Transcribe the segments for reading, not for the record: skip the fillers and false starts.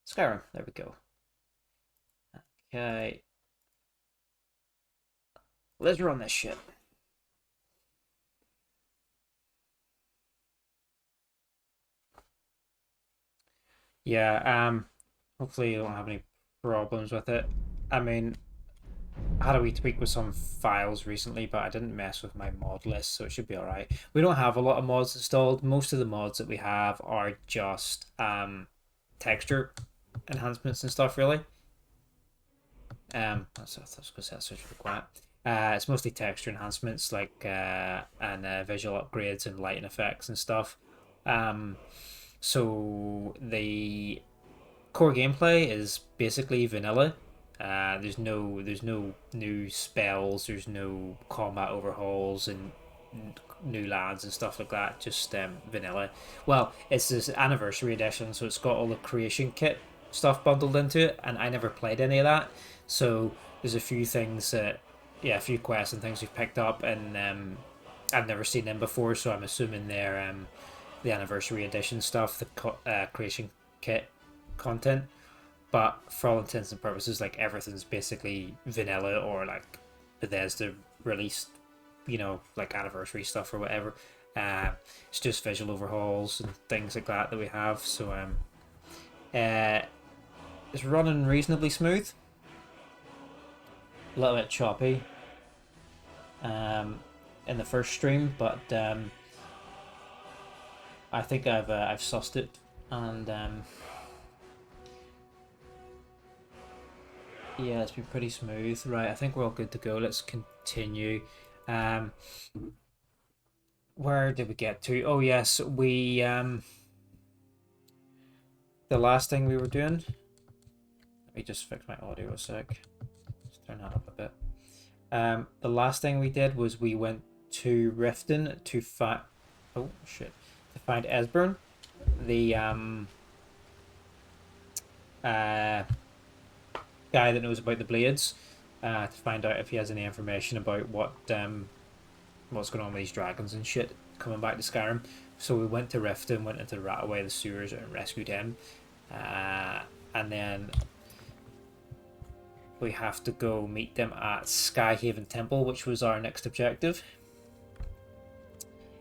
Skyrim. There we go. Okay. Let's run this shit. Yeah, hopefully you don't have any problems with it. I mean, I had a wee tweak with some files recently, but I didn't mess with my mod list, so it should be alright. We don't have a lot of mods installed. Most of the mods that we have are just texture enhancements and stuff, really. That's because that's such required. It's mostly texture enhancements like and visual upgrades and lighting effects and stuff. Um, so the core gameplay is basically vanilla. There's no new spells. There's no combat overhauls and new lands and stuff like that. Just vanilla. Well, it's this anniversary edition, so it's got all the creation kit stuff bundled into it, and I never played any of that. So there's a few things that, yeah, a few quests and things we've picked up, and I've never seen them before. So I'm assuming they're the anniversary edition stuff, the creation kit content. But for all intents and purposes, like everything's basically vanilla or like Bethesda released, like anniversary stuff or whatever. Uh, it's just visual overhauls and things like that we have. So uh, it's running reasonably smooth, a little bit choppy in the first stream, but I think I've sussed it, and yeah, it's been pretty smooth. Right, I think we're all good to go. Let's continue. Um, where did we get to? Oh yes, we the last thing we were doing. Let me just fix my audio a sec. Let's turn that up a bit. The last thing we did was we went to Riften to find. Oh shit! To find Esbern, the uh guy that knows about the blades, to find out if he has any information about what's going on with these dragons and shit coming back to Skyrim. So we went to Riften, went into the Rataway, the sewers, and rescued him. And then we have to go meet them at Skyhaven Temple, which was our next objective.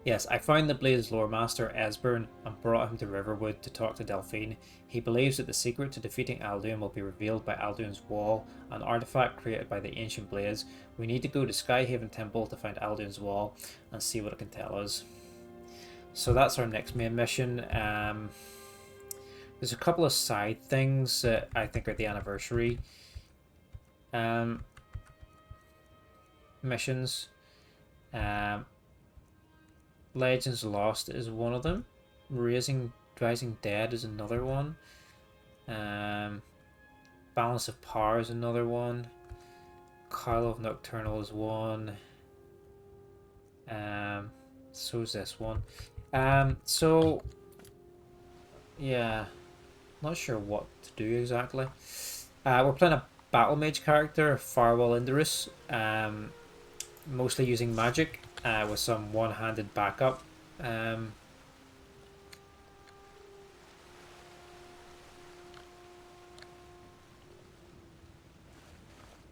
Yes, I found the Blade's lore master Esbern and brought him to Riverwood to talk to Delphine. He believes that the secret to defeating Alduin will be revealed by Alduin's Wall, an artifact created by the ancient Blades. We need to go to Skyhaven Temple to find Alduin's Wall and see what it can tell us. So that's our next main mission. There's a couple of side things that I think are the anniversary missions. Legends Lost is one of them. Rising Dead is another one. Balance of Power is another one. Coil of Nocturnal is one. So is this one. So yeah, not sure what to do exactly. We're playing a battle mage character, Farwell Indurus. Mostly using magic, with some one-handed backup.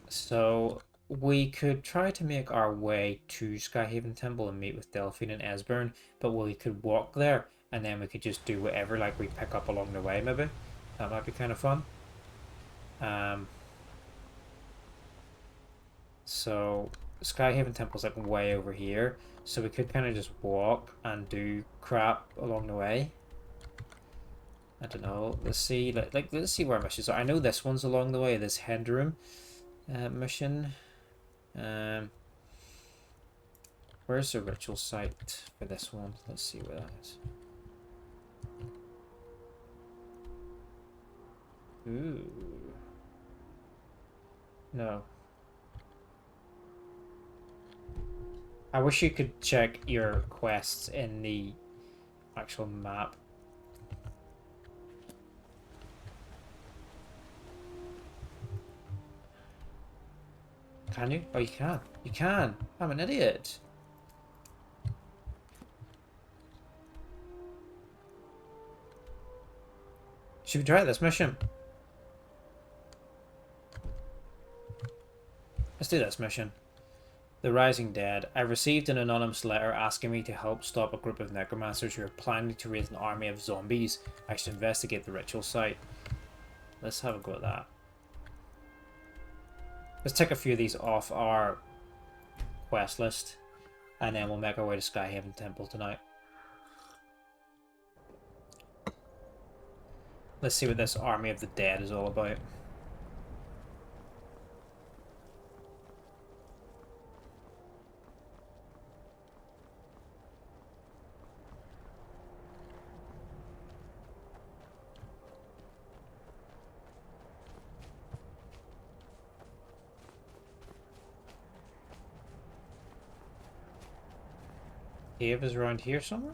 So we could try to make our way to Skyhaven Temple and meet with Delphine and Esbern, but we could walk there and then we could just do whatever like we pick up along the way, maybe. That might be kind of fun. So Skyhaven Temple's like way over here, so we could kind of just walk and do crap along the way. I don't know. Let's see. Let's see where our missions are. I know this one's along the way. This Henderum mission. Where's the ritual site for this one? Let's see where that is. Ooh. No. I wish you could check your quests in the actual map. Can you? Oh, you can. You can. I'm an idiot. Should we try this mission? Let's do this mission. The Rising Dead. I received an anonymous letter asking me to help stop a group of necromancers who are planning to raise an army of zombies. I should investigate the ritual site. Let's have a go at that. Let's take a few of these off our quest list, and then we'll make our way to Skyhaven Temple tonight. Let's see what this army of the dead is all about. Cave is around here somewhere?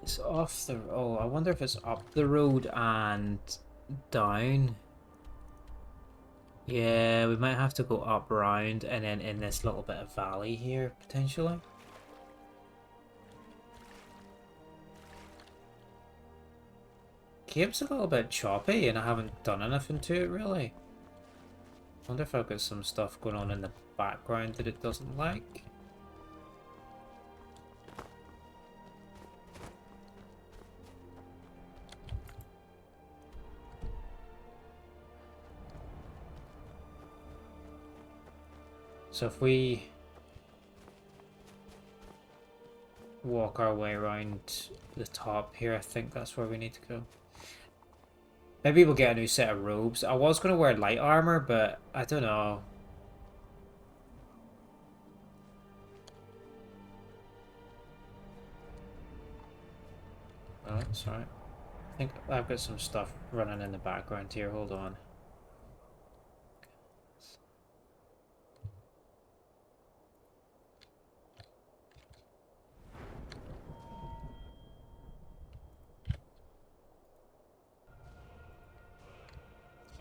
It's off the... Oh, I wonder if it's up the road and down. Yeah, we might have to go up round and then in this little bit of valley here, potentially. Cave's a little bit choppy and I haven't done anything to it really. Wonder if I've got some stuff going on in the background that it doesn't like. So if we walk our way around the top here, I think that's where we need to go. Maybe we'll get a new set of robes. I was going to wear light armor, but I don't know. Oh, that's right. I think I've got some stuff running in the background here. Hold on.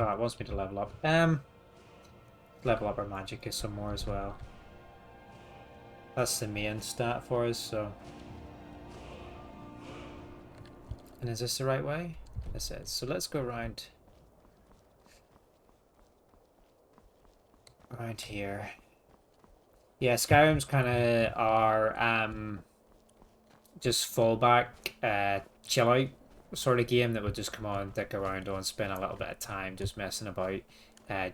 Oh, it wants me to level up. Level up our magicka some more as well. That's the main stat for us, so. And is this the right way? This is. So let's go around here. Yeah, Skyrim's kind of our just fallback, chill out sort of game that would just come on, dick around on, spend a little bit of time just messing about,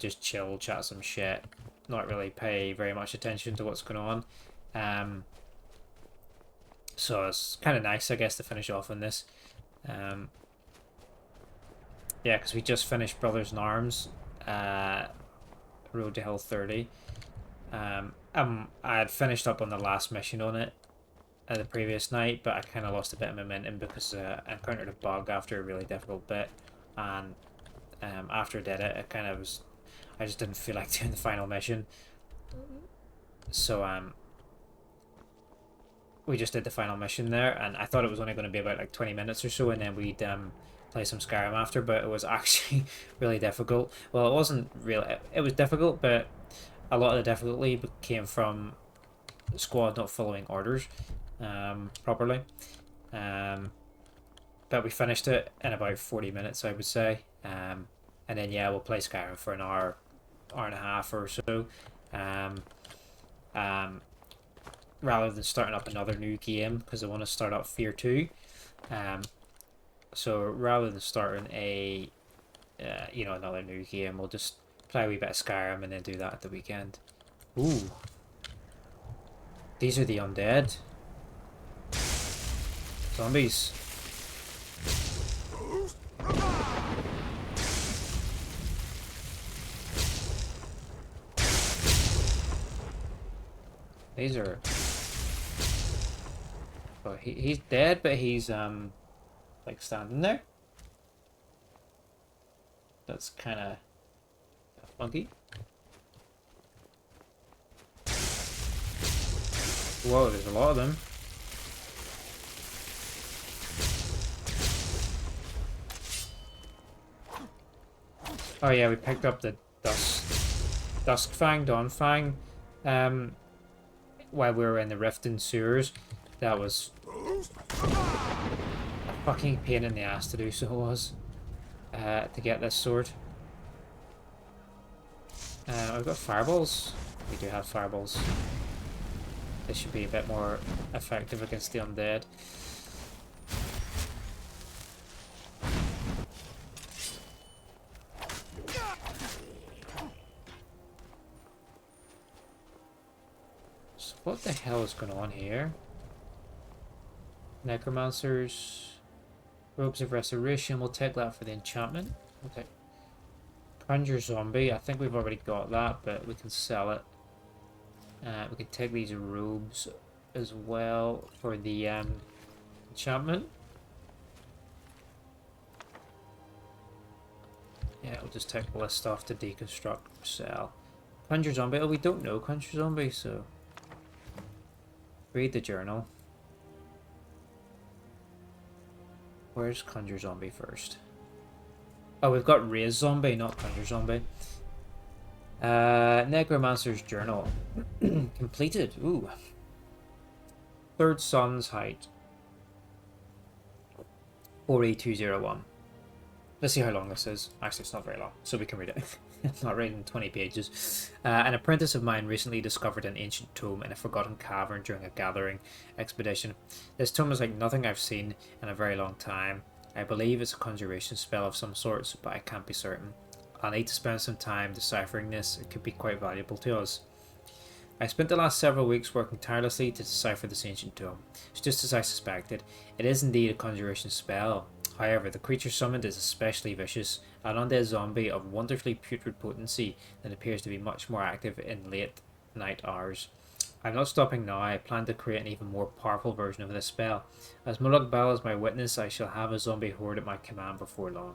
just chill, chat some shit, not really pay very much attention to what's going on. So it's kind of nice, I guess, to finish off on this. Yeah, because we just finished Brothers in Arms, Road to Hill 30. I had finished up on the last mission on it the previous night, but I kind of lost a bit of momentum because I encountered a bug after a really difficult bit, and after I did it, I just didn't feel like doing the final mission. So we just did the final mission there, and I thought it was only going to be about like 20 minutes or so, and then we'd play some Skyrim after, but it was actually really difficult. Well, it wasn't really, it was difficult, but a lot of the difficulty came from the squad not following orders properly. But we finished it in about 40 minutes, I would say. And then, yeah, we'll play Skyrim for an hour and a half or so. Rather than starting up another new game, because I want to start up Fear 2. So rather than starting a another new game, we'll just play a wee bit of Skyrim and then do that at the weekend. Ooh. These are the undead. Zombies. These are... Oh, he's dead, but he's like standing there. That's kind of funky. Whoa, there's a lot of them. Oh yeah, we picked up the Duskfang, Dawnfang, while we were in the Rift and Sewers. That was a fucking pain in the ass to do, so it was. To get this sword. We've got fireballs. We do have fireballs. This should be a bit more effective against the undead. So what the hell is going on here? Necromancers. Robes of Restoration. We'll take that for the enchantment. Okay. Conjure Zombie. I think we've already got that, but we can sell it. We can take these robes as well for the enchantment. Yeah, we'll just take all this stuff to deconstruct, sell. Conjure Zombie. Oh, we don't know Conjure Zombie, so read the journal. Where's Conjure Zombie first? Oh, we've got Raise Zombie, not Conjure Zombie. Necromancer's Journal. Completed. Ooh. Third Sun's Height. 48201. Let's see how long this is. Actually, it's not very long, so we can read it. It's not reading 20 pages. An apprentice of mine recently discovered an ancient tome in a forgotten cavern during a gathering expedition. This tome is like nothing I've seen in a very long time. I believe it's a conjuration spell of some sorts, but I can't be certain. I'll need to spend some time deciphering this. It could be quite valuable to us. I spent the last several weeks working tirelessly to decipher this ancient tome. It's just as I suspected. It is indeed a conjuration spell. However, the creature summoned is especially vicious, an undead zombie of wonderfully putrid potency that appears to be much more active in late night hours. I'm not stopping now. I plan to create an even more powerful version of this spell. As Muluk Bal is my witness, I shall have a zombie horde at my command before long.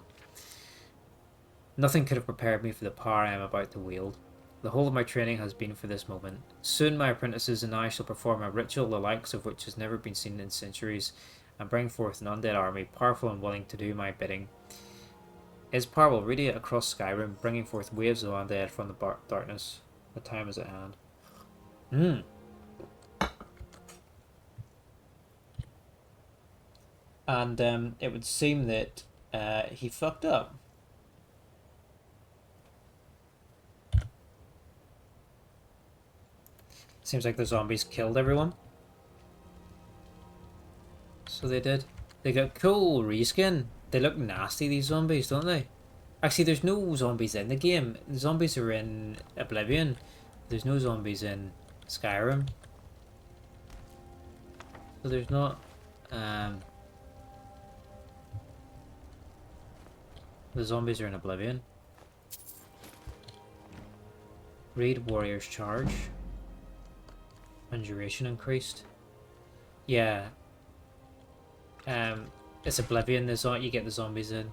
Nothing could have prepared me for the power I am about to wield. The whole of my training has been for this moment. Soon my apprentices and I shall perform a ritual the likes of which has never been seen in centuries, and bring forth an undead army powerful and willing to do my bidding. His power will radiate across Skyrim, bringing forth waves of undead from the darkness. The time is at hand. And it would seem that he fucked up. Seems like the zombies killed everyone. So they did. They got cool reskin. They look nasty, these zombies, don't they? Actually, there's no zombies in the game. The zombies are in Oblivion. There's no zombies in Skyrim. So there's not... the zombies are in Oblivion. Raid Warrior's Charge. Conjuration increased. Yeah. It's Oblivion. You get the zombies in.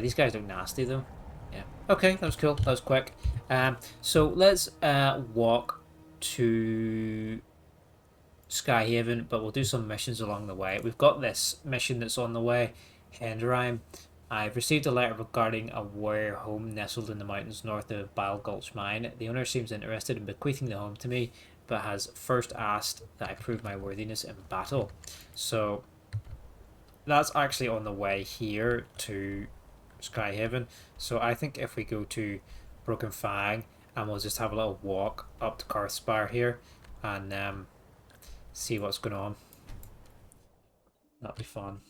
These guys look nasty though. Yeah. Okay, that was cool. That was quick. So let's walk to Skyhaven, but we'll do some missions along the way. We've got this mission that's on the way, Henderheim. I've received a letter regarding a warrior home nestled in the mountains north of Bile Gulch Mine. The owner seems interested in bequeathing the home to me, but has first asked that I prove my worthiness in battle. So that's actually on the way here to Skyhaven. So I think if we go to Broken Fang and we'll just have a little walk up to Karthspire here and see what's going on. That'll be fun.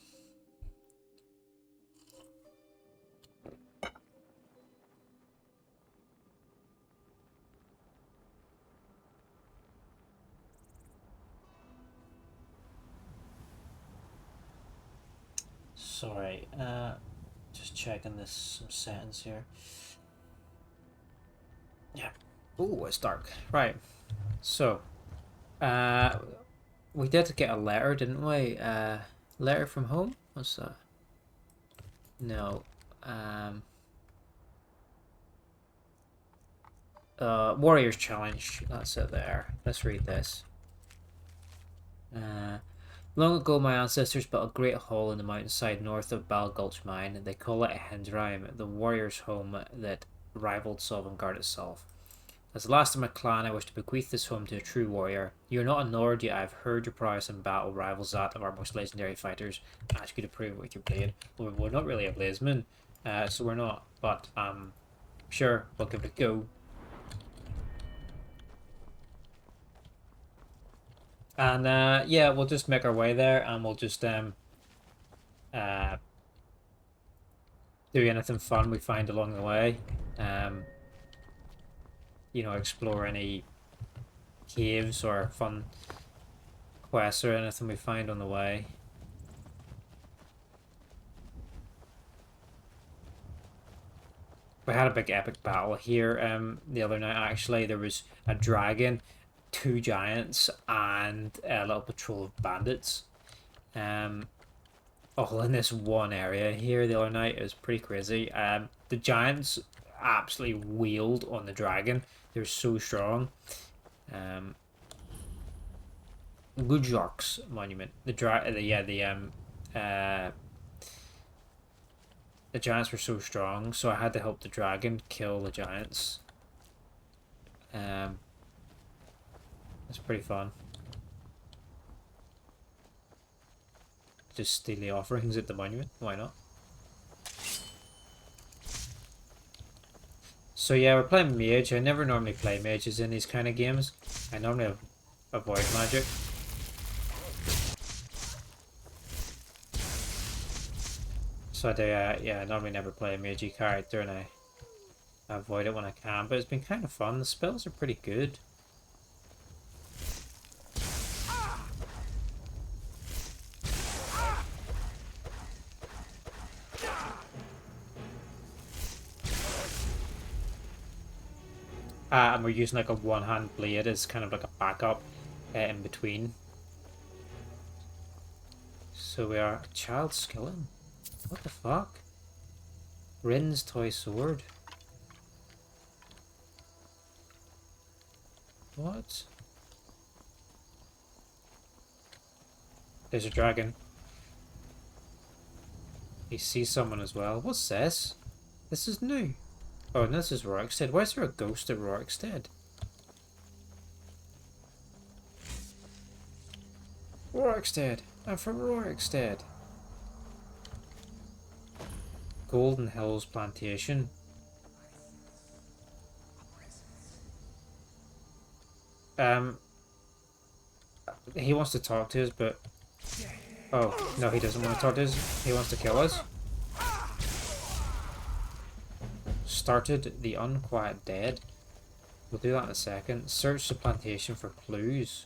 Sorry, just checking some settings here. Yeah. Ooh, it's dark. Right. So, we did get a letter, didn't we? Letter from home? What's that? No. Warrior's Challenge. That's it there. Let's read this. Long ago, my ancestors built a great hall in the mountainside north of Bal Gulch Mine. They call it a Hendrime, the warrior's home that rivaled Sovngarde itself. As the last of my clan, I wish to bequeath this home to a true warrior. You are not a Nord, yet I have heard your prowess in battle rivals that of our most legendary fighters. I ask you to prove it with your blade. Well, we're not really a blazeman, so we're not, but sure, we'll give it a go. And yeah, we'll just make our way there, and we'll just uh, do anything fun we find along the way. Um, you know, explore any caves or fun quests or anything we find on the way. We had a big epic battle here the other night. Actually, there was a dragon, two giants, and a little patrol of bandits. All in this one area here the other night. It was pretty crazy. The giants absolutely wheeled on the dragon. They're so strong. Gudjork's monument. The giants were so strong, so I had to help the dragon kill the giants. It's pretty fun. Just steal the offerings at the monument. Why not? So yeah, we're playing mage. I never normally play mages in these kind of games. I normally avoid magic. So I do, yeah, I normally never play a magey character, and I avoid it when I can. But it's been kind of fun. The spells are pretty good. And we're using like a one-hand blade as kind of like a backup in between. So we are child skilling. What the fuck? Rin's toy sword. What? There's a dragon. He sees someone as well. What's this? This is new. Oh, and this is Rorikstead. Why is there a ghost at Rorikstead? Rorikstead! I'm from Rorikstead. Golden Hills Plantation. He wants to talk to us, but... Oh, no, he doesn't want to talk to us. He wants to kill us. Started the Unquiet Dead. We'll do that in a second. Search the plantation for clues.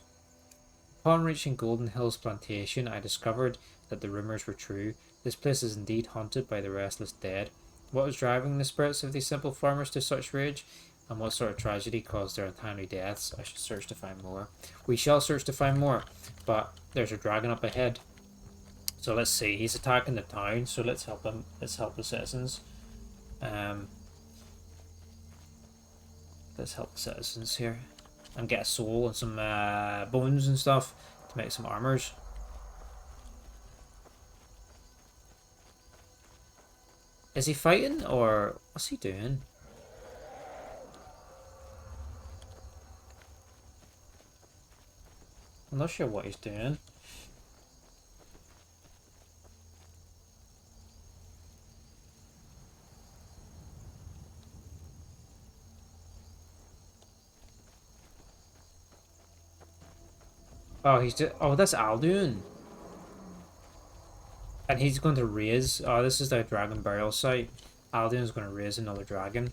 Upon reaching Golden Hills Plantation, I discovered that the rumours were true. This place is indeed haunted by the restless dead. What was driving the spirits of these simple farmers to such rage? And what sort of tragedy caused their untimely deaths? I should search to find more. We shall search to find more, but there's a dragon up ahead. So let's see. He's attacking the town, so let's help him. Let's help the citizens. Let's help the citizens here. And get a soul and some bones and stuff to make some armors. Is he fighting or what's he doing? I'm not sure what he's doing. Oh, oh, that's Alduin. And he's going to raise... Oh, this is the dragon burial site. Alduin's going to raise another dragon.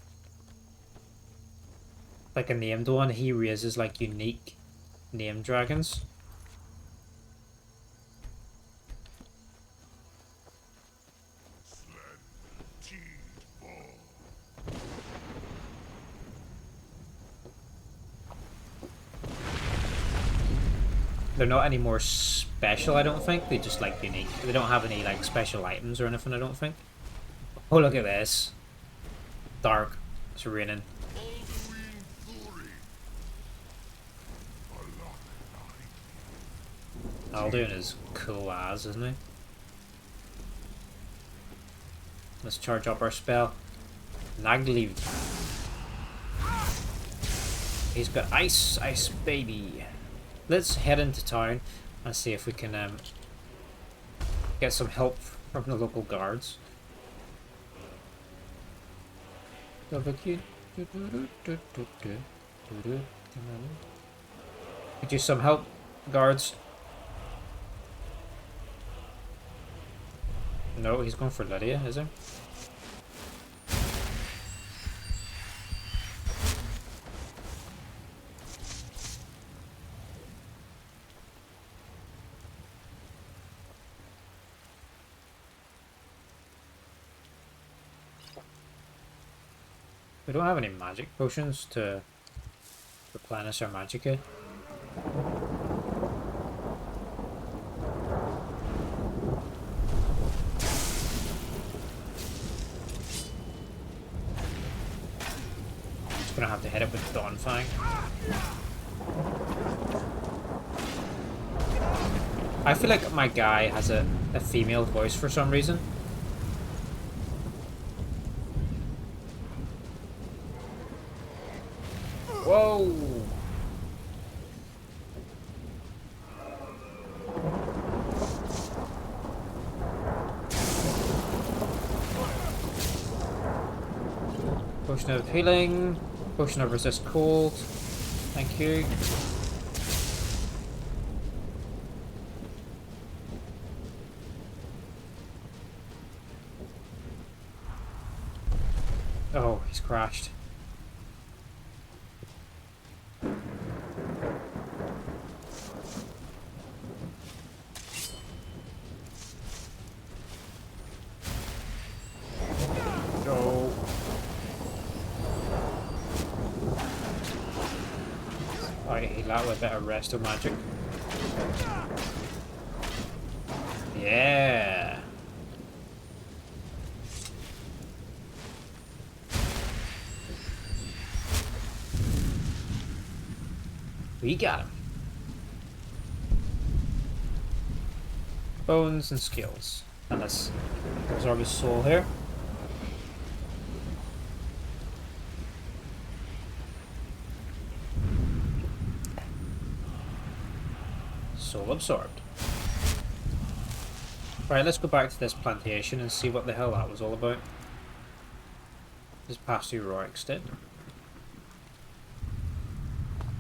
Like a named one. He raises like unique named dragons. They're not any more special, I don't think. They just like unique. They don't have any like special items or anything, I don't think. Oh, look at this. Dark. It's raining. Alduin is cool as, isn't he? Let's charge up our spell. Nagleave. He's got ice, ice baby. Let's head into town and see if we can get some help from the local guards. Could use some help, guards. No, he's going for Lydia, is he? We don't have any magic potions to replenish our magicka. Just gonna have to hit it with Dawnfang. I feel like my guy has a female voice for some reason. Whoa! Potion of healing, potion of resist cold. Thank you. Oh, he's crashed. That with a bit of resto magic. Yeah. We got him. Bones and skills. And let's absorb his soul here. Soul absorbed. Right, let's go back to this plantation and see what the hell that was all about. This past through Rorikstead.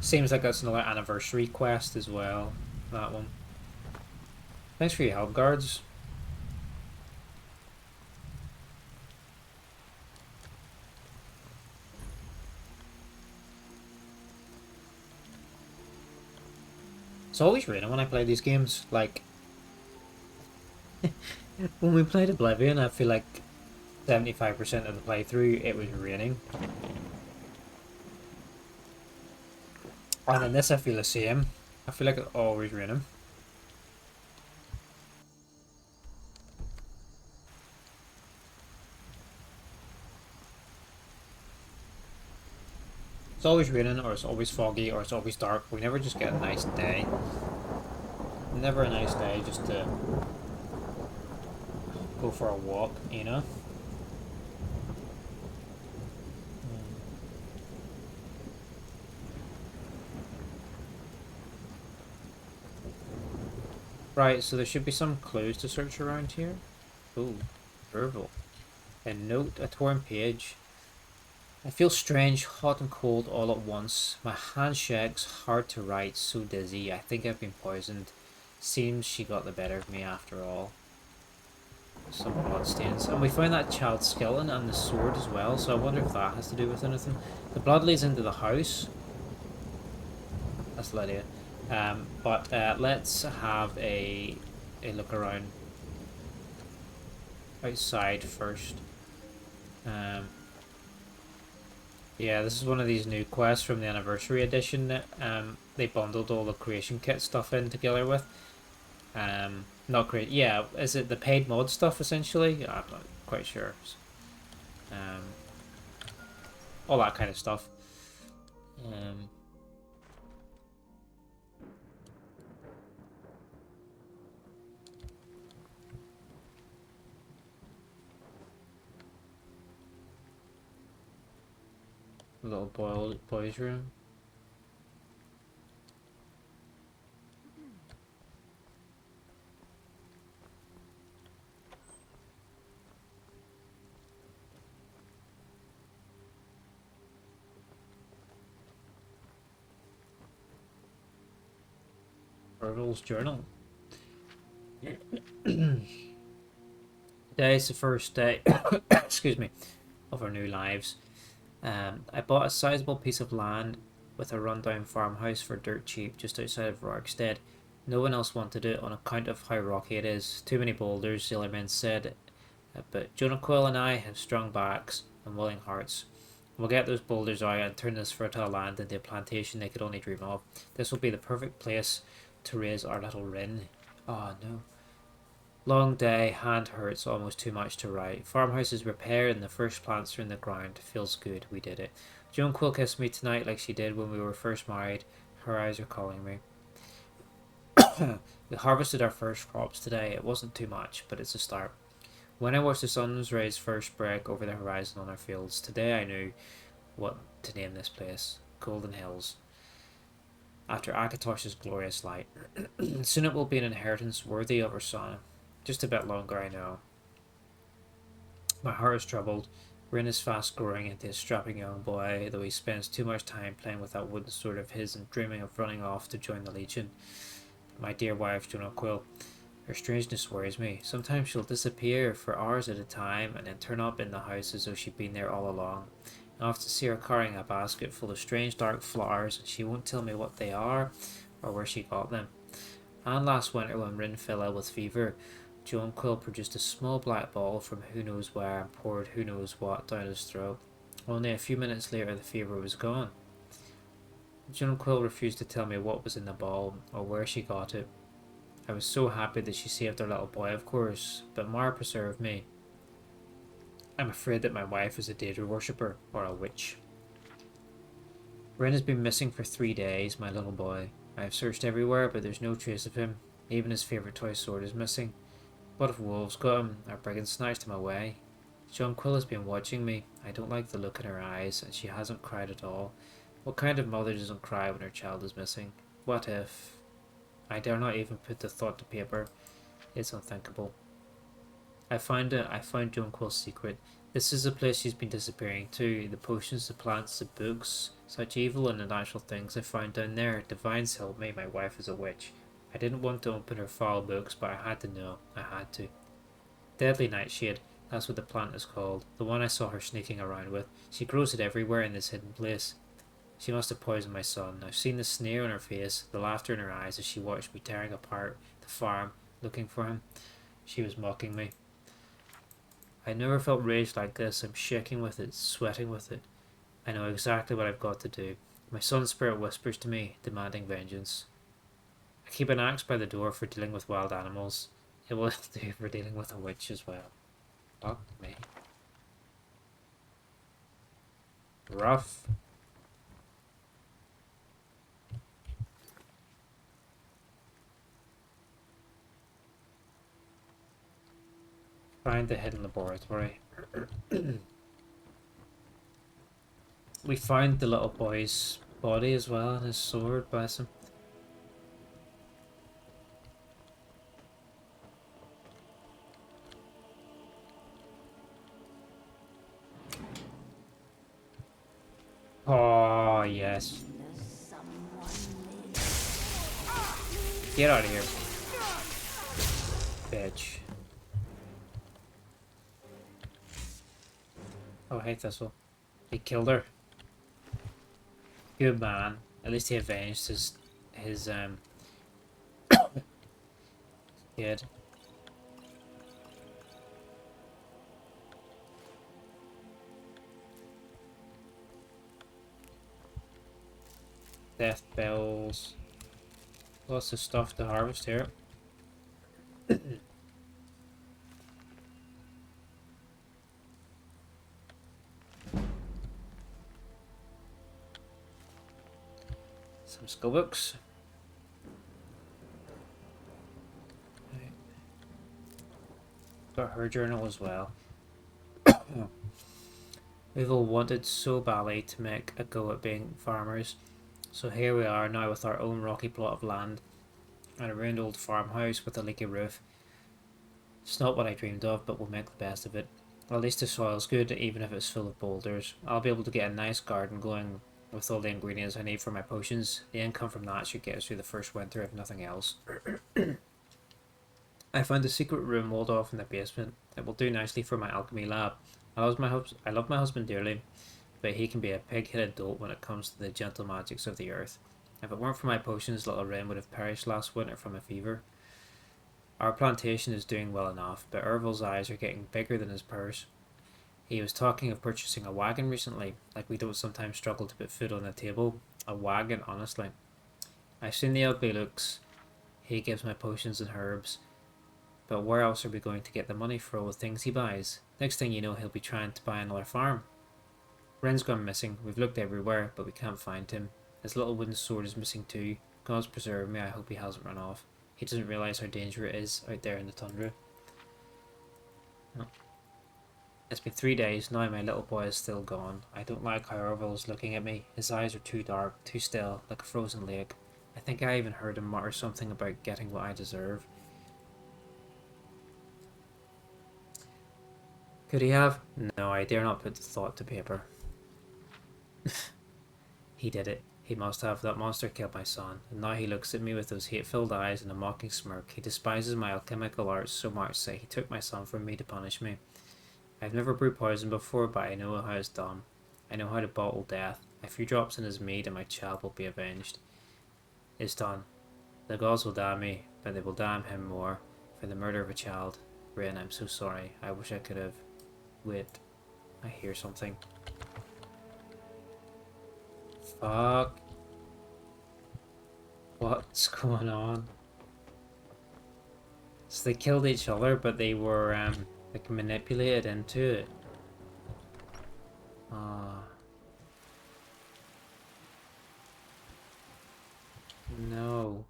Seems like that's another anniversary quest as well. That one. Thanks for your help, guards. It's always raining when I play these games. Like, when we played Oblivion, I feel like 75% of the playthrough it was raining. And in this I feel the same. I feel like it's always raining. It's always raining, or it's always foggy, or it's always dark. We never just get a nice day. Never a nice day just to go for a walk, you know? Right, so there should be some clues to search around here. Ooh, verbal. A note, a torn page. I feel strange, hot and cold all at once. My hand shakes, hard to write, so dizzy. I think I've been poisoned. Seems she got the better of me after all. Some bloodstains. And we found that child's skeleton and the sword as well, so I wonder if that has to do with anything. The blood leads into the house. That's Lydia. But let's have a look around outside first. Yeah, this is one of these new quests from the anniversary edition that they bundled all the creation kit stuff in together with. Not great. Yeah, is it the paid mod stuff essentially? I'm not quite sure. All that kind of stuff. little boy's room. Virgil's journal. Today is the first day, excuse me, of our new lives. I bought a sizable piece of land with a rundown farmhouse for dirt cheap just outside of Rorikstead. No one else wanted it on account of how rocky it is. Too many boulders, the other men said, but Jonah Quill and I have strong backs and willing hearts. We'll get those boulders out and turn this fertile land into a plantation they could only dream of. This will be the perfect place to raise our little Rin. Oh no. Long day, hand hurts almost too much to write. Farmhouse is repaired and the first plants are in the ground. Feels good, we did it. Joan Quill kissed me tonight like she did when we were first married. Her eyes are calling me. We harvested our first crops today. It wasn't too much, but it's a start. When I watched the sun's rays first break over the horizon on our fields, today I knew what to name this place. Golden Hills. After Akatosh's glorious light. Soon it will be an inheritance worthy of her son. Just a bit longer, I know. My heart is troubled. Rin is fast growing into a strapping young boy, though he spends too much time playing with that wooden sword of his and dreaming of running off to join the Legion. My dear wife, Jonah Quill. Her strangeness worries me. Sometimes she'll disappear for hours at a time and then turn up in the house as though she'd been there all along. I have to see her carrying a basket full of strange dark flowers, and she won't tell me what they are or where she got them. And last winter, when Rin fell ill with fever, Joan Quill produced a small black ball from who knows where and poured who knows what down his throat. Only a few minutes later the fever was gone. Joan Quill refused to tell me what was in the ball or where she got it. I was so happy that she saved our little boy, of course, but Mara preserved me. I'm afraid that my wife is a Daedra worshipper or a witch. Rin has been missing for 3 days, my little boy. I have searched everywhere, but there's no trace of him. Even his favourite toy sword is missing. What if wolves got him, or brigands snatched him away? Joan Quill has been watching me. I don't like the look in her eyes, and she hasn't cried at all. What kind of mother doesn't cry when her child is missing? What if... I dare not even put the thought to paper. It's unthinkable. I found Joan Quill's secret. This is the place she's been disappearing to. The potions, the plants, the books. Such evil and unnatural things I found down there. Divines help me, my wife is a witch. I didn't want to open her foul books, but I had to know. I had to. Deadly Nightshade, that's what the plant is called. The one I saw her sneaking around with. She grows it everywhere in this hidden place. She must have poisoned my son. I've seen the sneer on her face, the laughter in her eyes as she watched me tearing apart the farm, looking for him. She was mocking me. I never felt rage like this. I'm shaking with it, sweating with it. I know exactly what I've got to do. My son's spirit whispers to me, demanding vengeance. I keep an axe by the door for dealing with wild animals. It will do for dealing with a witch as well. Fuck me. Rough. Find the hidden laboratory. We found the little boy's body as well, and his sword, bless him. Oh, yes. Get out of here. Bitch. Oh, hey, Thistle. He killed her. Good man. At least he avenged his kid. Death bells. Lots of stuff to harvest here. Some skill books. Right. Got her journal as well. We've all wanted so badly to make a go at being farmers, so here we are now with our own rocky plot of land and a ruined old farmhouse with a leaky roof. It's not what I dreamed of, but we'll make the best of it. At least the soil's good, even if it's full of boulders. I'll be able to get a nice garden going with all the ingredients I need for my potions. The income from that should get us through the first winter, if nothing else. I found a secret room walled off in the basement. It will do nicely for my alchemy lab. I love my husband dearly, but he can be a pig-headed dolt when it comes to the gentle magics of the earth. If it weren't for my potions, little Ren would have perished last winter from a fever. Our plantation is doing well enough, but Ervil's eyes are getting bigger than his purse. He was talking of purchasing a wagon recently, like we don't sometimes struggle to put food on the table. A wagon, honestly. I've seen the ugly looks he gives my potions and herbs, but where else are we going to get the money for all the things he buys? Next thing you know, he'll be trying to buy another farm. Ren's gone missing. We've looked everywhere, but we can't find him. His little wooden sword is missing too. God's preserve me, I hope he hasn't run off. He doesn't realise how dangerous it is out there in the tundra. Oh. It's been 3 days, now my little boy is still gone. I don't like how Orville is looking at me. His eyes are too dark, too still, like a frozen lake. I think I even heard him mutter something about getting what I deserve. Could he have? No, I dare not put the thought to paper. He did it. He must have. That monster killed my son, and now he looks at me with those hate-filled eyes and a mocking smirk. He despises my alchemical arts so much that he took my son from me to punish me. I've never brewed poison before, but I know how it's done. I know how to bottle death. A few drops in his mead and my child will be avenged. It's done. The gods will damn me, but they will damn him more for the murder of a child. Ren, I'm so sorry. I wish I could have... Wait. I hear something. Fuck. What's going on? So they killed each other, but they were like manipulated into it. No.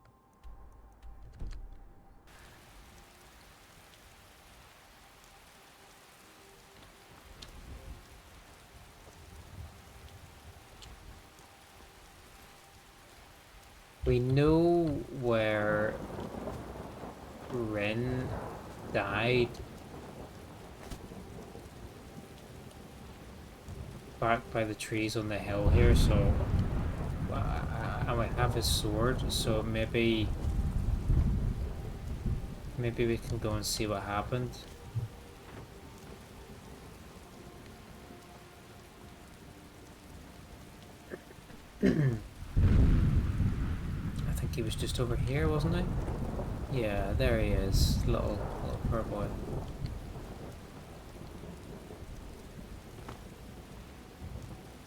We know where Ren died. Back by the trees on the hill here, so I might have his sword, so maybe we can go and see what happened. I think he was just over here, wasn't he? Yeah, there he is, little poor boy.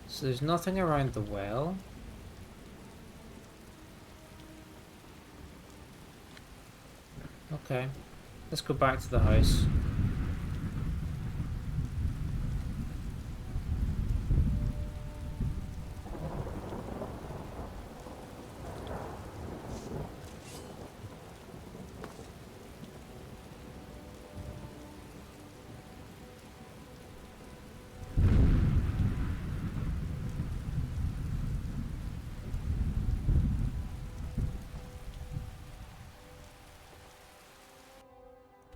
So there's nothing around the well. Okay, let's go back to the house.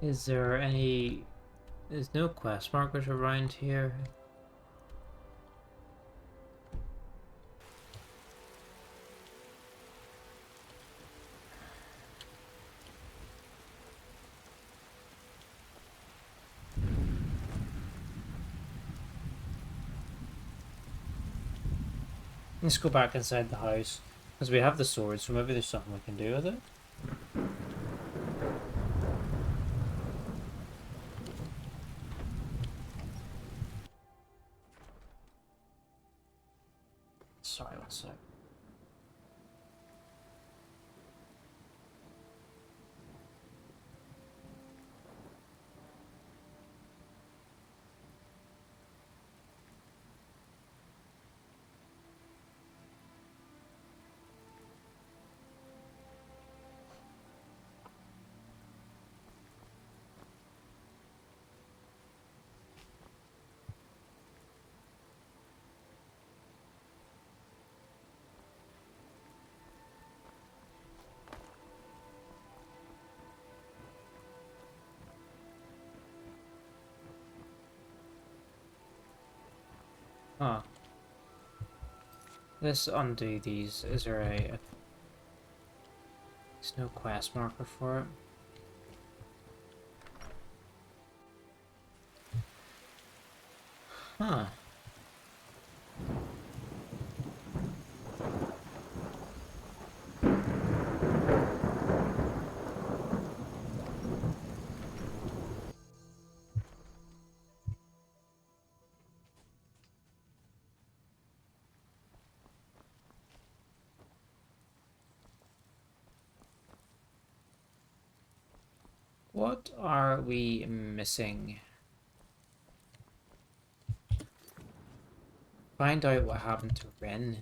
Is there any... There's no quest markers around here. Let's go back inside the house, because we have the sword, so maybe there's something we can do with it. Sorry, one sec. Huh. Let's undo these. Is there a... There's no quest marker for it. Huh. What are we missing? Find out what happened to Ren.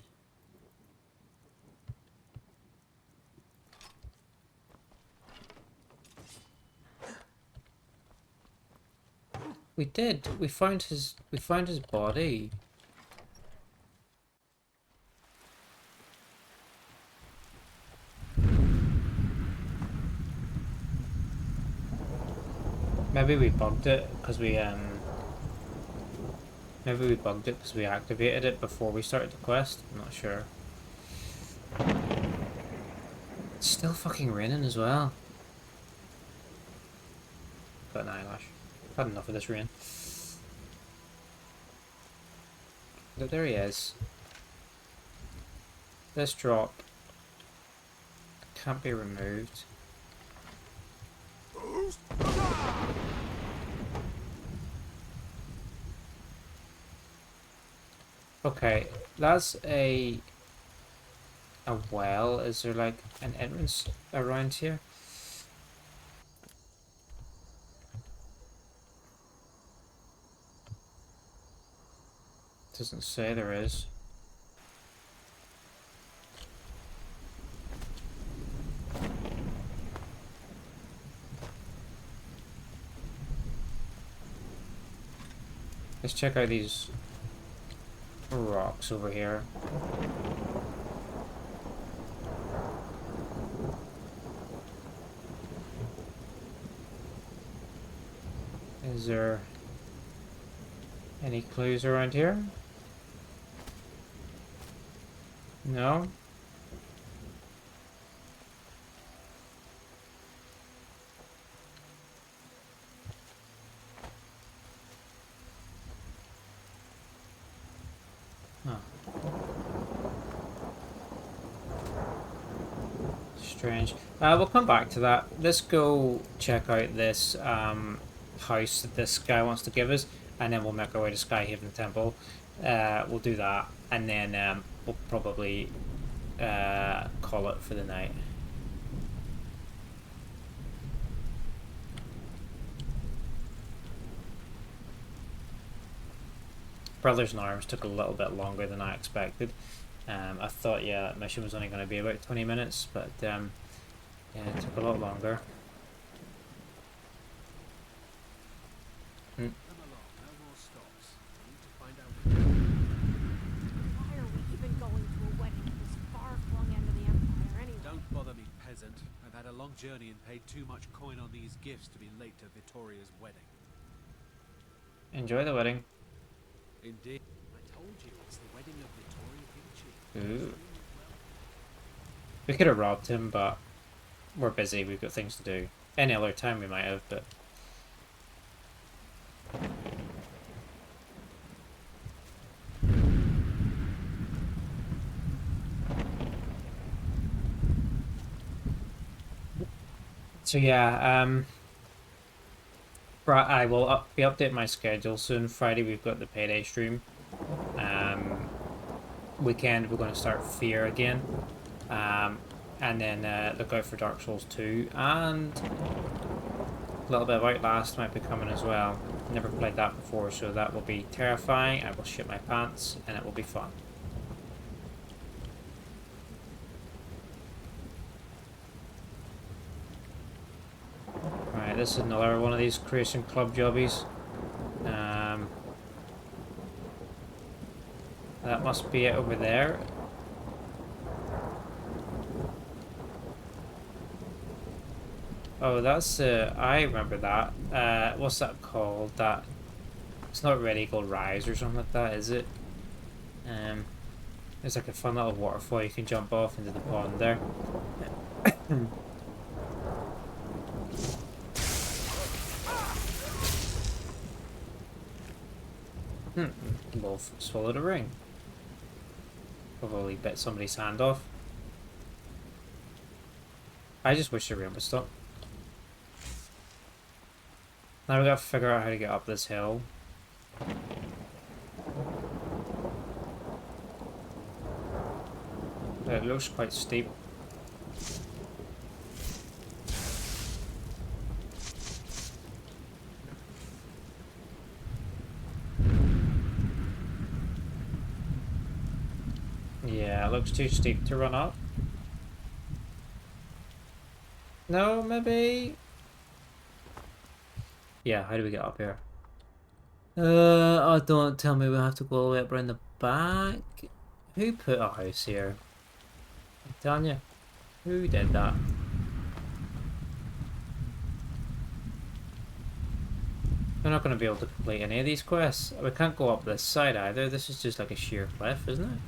We did. We found his body. Maybe we bugged it because we maybe we bugged it because we activated it before we started the quest. I'm not sure. It's still fucking raining as well. Got an eyelash. I've had enough of this rain. But there he is. This drop can't be removed. Okay, that's a well. Is there like an entrance around here? Doesn't say there is. Let's check out these rocks over here. Is there any clues around here? No? Huh. Strange. We'll come back to that. Let's go check out this house that this guy wants to give us, and then we'll make our way to Skyhaven Temple. We'll do that, and then we'll probably call it for the night. Brothers in Arms took a little bit longer than I expected. I thought, yeah, that mission was only going to be about 20 minutes, but yeah, it took a lot longer. Come along, no more stops. I need to find out. Why are we even going to a wedding at this far-flung end of the Empire anyway? Don't bother me, peasant. I've had a long journey and paid too much coin on these gifts to be late to Vittoria's wedding. Enjoy the wedding. Indeed. I told you, it's the wedding of Vittoria Vinci. Ooh. We could have robbed him, but we're busy. We've got things to do. Any other time we might have, but... So yeah, I will be updating my schedule soon. Friday we've got the payday stream. Weekend we're going to start Fear again, and then look out for Dark Souls 2, and a little bit of Outlast might be coming as well. Never played that before, so that will be terrifying. I will shit my pants, and it will be fun. Right, this is another one of these Creation Club jobbies. That must be it over there. Oh, that's I remember that. What's that called? That it's not Red Eagle Rise or something like that, is it? There's like a fun little waterfall you can jump off into the pond there. Wolf swallowed a ring. Probably bit somebody's hand off. I just wish the rain would stop. Now we gotta figure out how to get up this hill. It looks quite steep. Yeah, it looks too steep to run up. No, maybe. Yeah, how do we get up here? Oh, don't tell me we have to go all the way up around the back. Who put a house here? I'm telling you, who did that? We're not going to be able to complete any of these quests. We can't go up this side either. This is just like a sheer cliff, isn't it?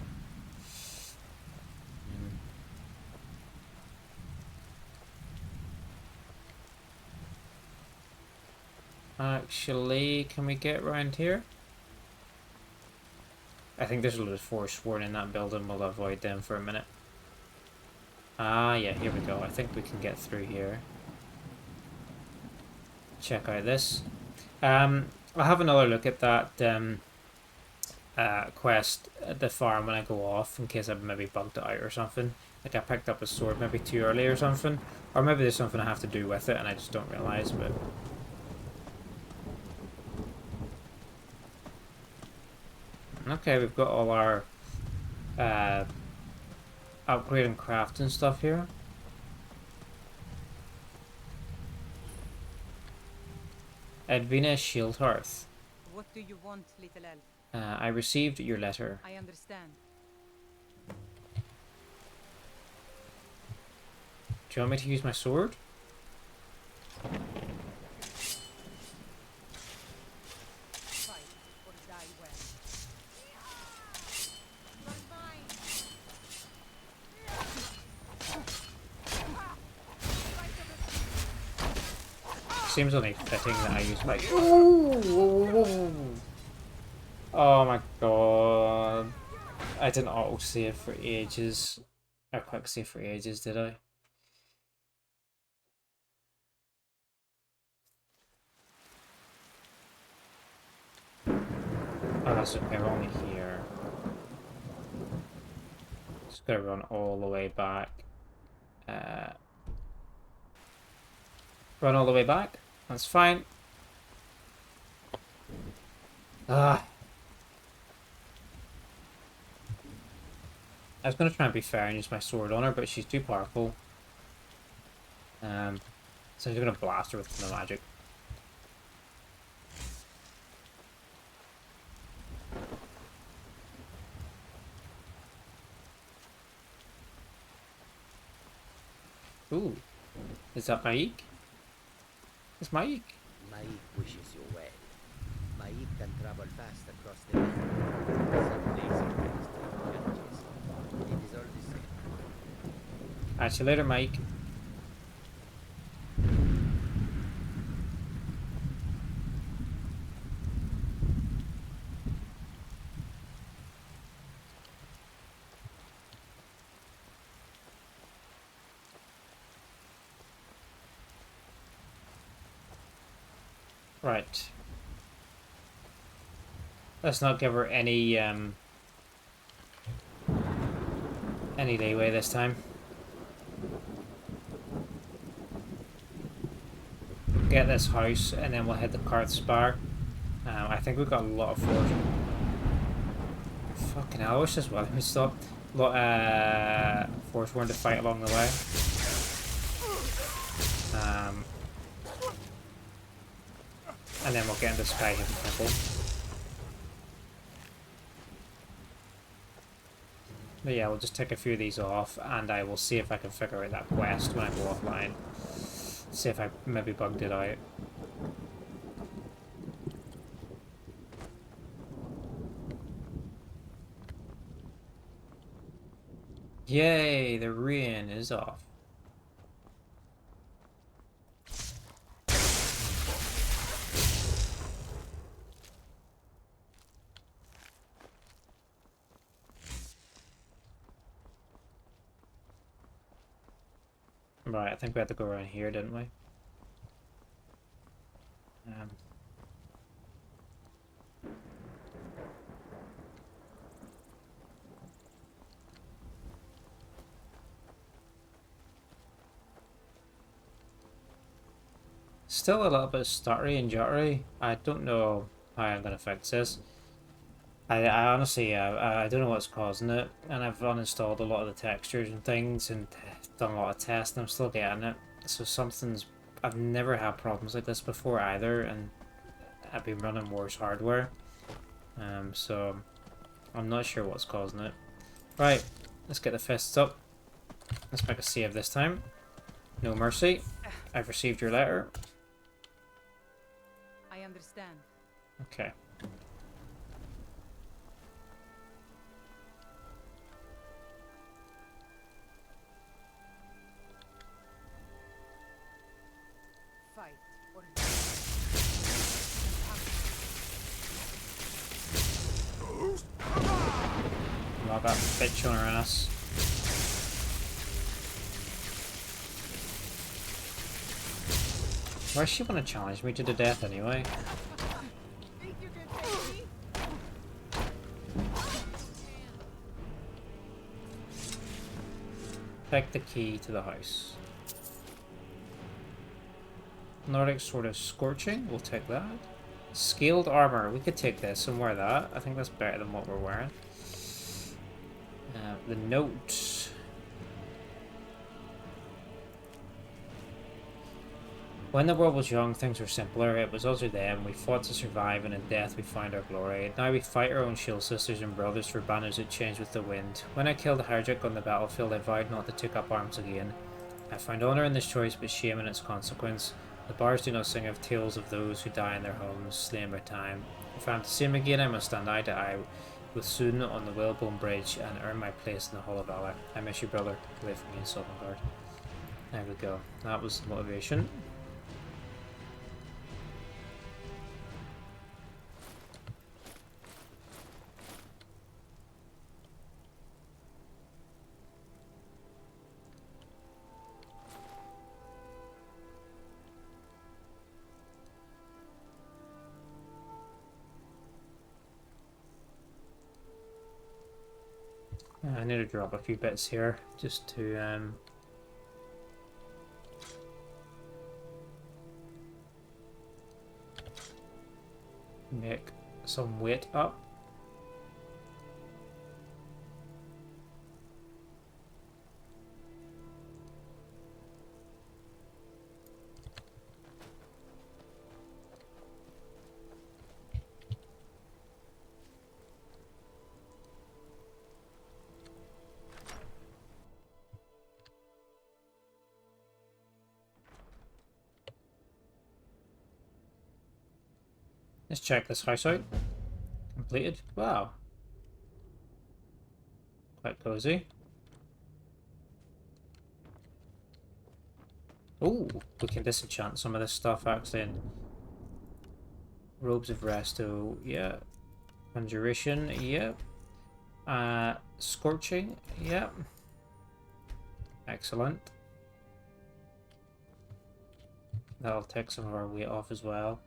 Actually, can we get around here? I think there's a lot of Forsworn in that building. We'll avoid them for a minute. Ah, yeah, here we go. I think we can get through here. Check out this. I'll have another look at that quest at the farm when I go off, in case I've maybe bugged it out or something. Like I picked up a sword maybe too early or something. Or maybe there's something I have to do with it and I just don't realise, but... Okay, we've got all our upgrade and craft and stuff here. Edwina Shieldhearth. What do you want, little elf? I received your letter. I understand. Do you want me to use my sword? Fight or die well. Seems only fitting that I use my... Ooh. Oh my god. I didn't auto-save for ages. Or quick save for ages, did I? Oh, that's okay, we're only here. Just gotta run all the way back. Run all the way back. That's fine. Ah. I was gonna try and be fair and use my sword on her, but she's too powerful. So I'm just gonna blast her with the magic. Ooh. Is that Maik? It's Maik. Maik wishes you well. Maik can travel fast across the land. Some days are faced with challenges. It is all the same. Catch you later, Maik. Right. Let's not give her any leeway this time. Get this house and then we'll hit the Carth Spire. I think we've got a lot of force. Fucking hell, I wish this weather would stop. Forsworn to fight along the way. And then we'll get into Skyrim Temple. But yeah, we'll just take a few of these off, and I will see if I can figure out that quest when I go offline. See if I maybe bugged it out. Yay, the rain is off. Right, I think we had to go around here, didn't we? Still a little bit stuttery and juttery. I don't know how I'm gonna fix this. I honestly, I don't know what's causing it, and I've uninstalled a lot of the textures and things, and done a lot of tests, and I'm still getting it. So something's. I've never had problems like this before either, and I've been running worse hardware. So I'm not sure what's causing it. Right, let's get the fists up. Let's make a save this time. No mercy. I've received your letter. I understand. Okay. Fight or Well, that bitch on her ass. Why does she want to challenge me to the death anyway? think you can take me? Take the key to the house. Nordic Sword of Scorching, we'll take that. Scaled armor, we could take this and wear that. I think that's better than what we're wearing. The note. When the world was young, things were simpler. It was us or them. We fought to survive, and in death we found our glory. Now we fight our own shield sisters and brothers for banners that change with the wind. When I killed Hardrick on the battlefield, I vowed not to take up arms again. I found honour in this choice, but shame in its consequence. The bards do not sing of tales of those who die in their homes, slain by time. If I am to see him again, I must stand eye to eye with Sudan on the Whalebone Bridge and earn my place in the Hall of Valor. I miss you, brother. Wait for me in Sovngarde. There we go. That was the motivation. I need to drop a few bits here just to make some weight up. Let's check this house out. Completed. Wow. Quite cozy. Oh, we can disenchant some of this stuff actually. And Robes of Resto, yeah. Conjuration, yeah. Scorching, yeah. Excellent. That'll take some of our weight off as well.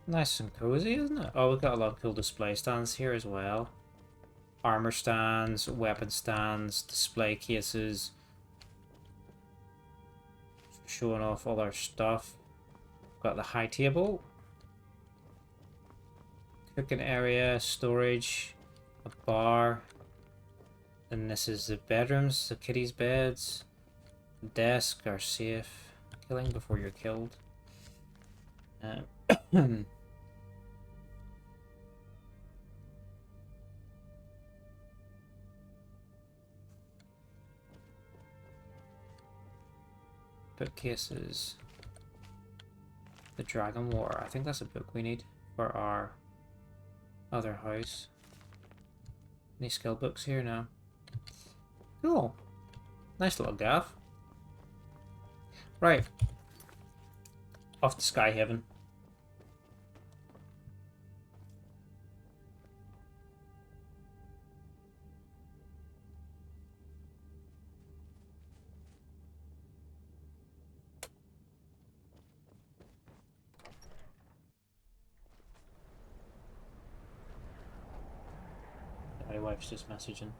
Nice and cozy, isn't it? Oh, we've got a lot of cool display stands here as well. Armor stands, weapon stands, display cases. Showing off all our stuff. Got the high table. Cooking area, storage, a bar. And this is the bedrooms, the kitties' beds. Desk, our safe. Killing before you're killed. Um, bookcases. The Dragon War. I think that's a book we need for our other house. Any skill books here now? Cool. Nice little gaff. Right. Off to Sky Heaven. My wife's just messaging.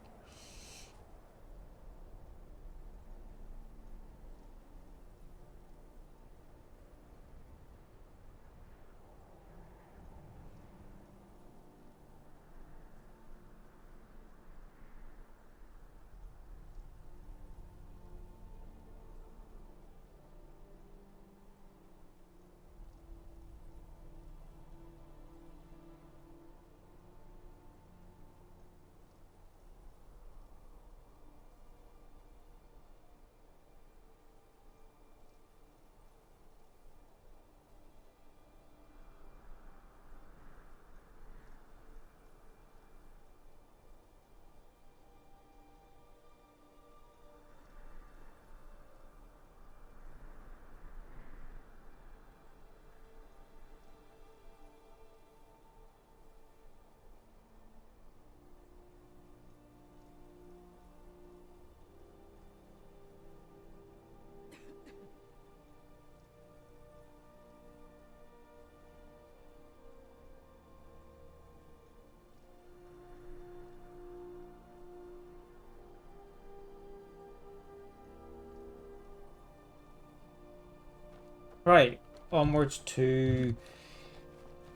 Right, onwards to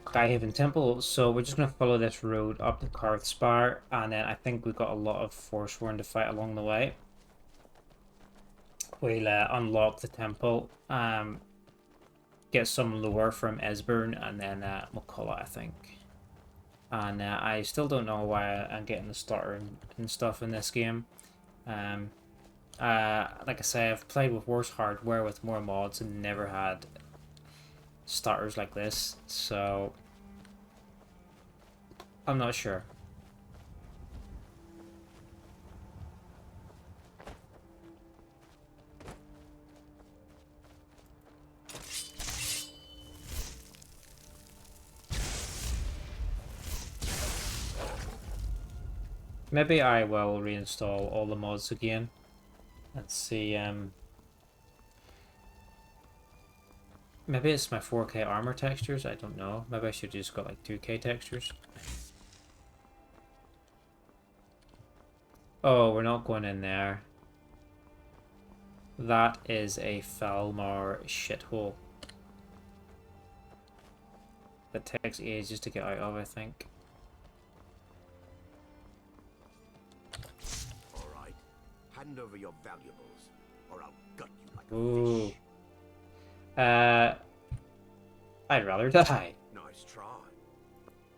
Skyhaven Temple. So we're just going to follow this road up to Karthspire, and then I think we've got a lot of Forsworn to fight along the way. We'll unlock the temple, get some lore from Esbern, and then we'll call it, I think. And I still don't know why I'm getting the starter and stuff in this game. Like I say, I've played with worse hardware with more mods and never had starters like this, so I'm not sure. Maybe I will reinstall all the mods again. Let's see, maybe it's my 4K armor textures, I don't know. Maybe I should just got like 2K textures. Oh, we're not going in there. That is a Falmar shithole. That takes ages to get out of, I think. Alright. Hand over your valuables, or I'll gut you like a Ooh. fish. I'd rather die. Nice try.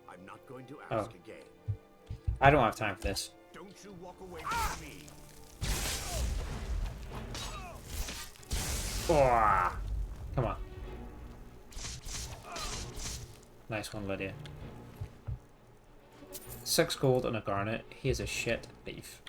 I'm not going to ask again. I don't have time for this. Don't you walk away from me. Oh, come on. Nice one, Lydia. 6 gold and a garnet. He is a shit thief.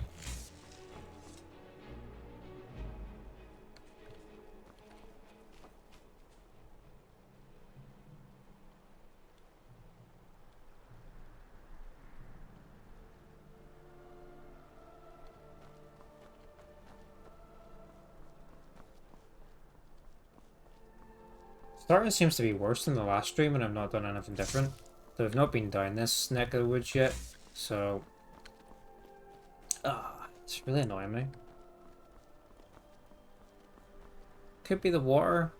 Starting seems to be worse than the last stream and I've not done anything different. So I've not been down this neck of the woods yet, so it's really annoying me. Could be the water.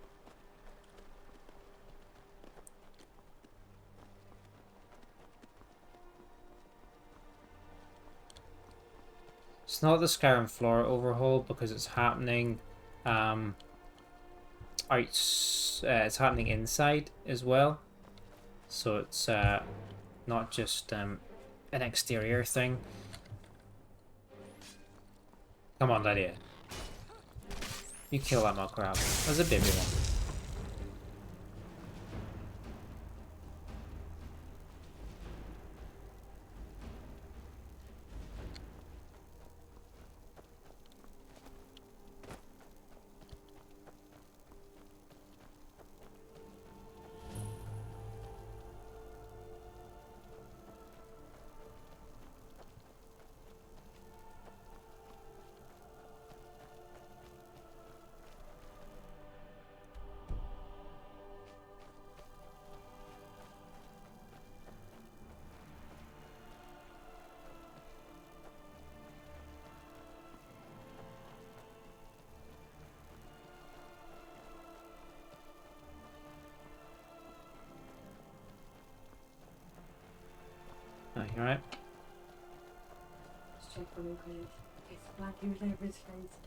It's not the Skyrim floor overhaul because it's happening it's happening inside as well. So it's not just an exterior thing. Come on, Lydia. You kill that mud crab. There's a baby one. Oh, you alright? Just check for no cringe. It's black here over his face.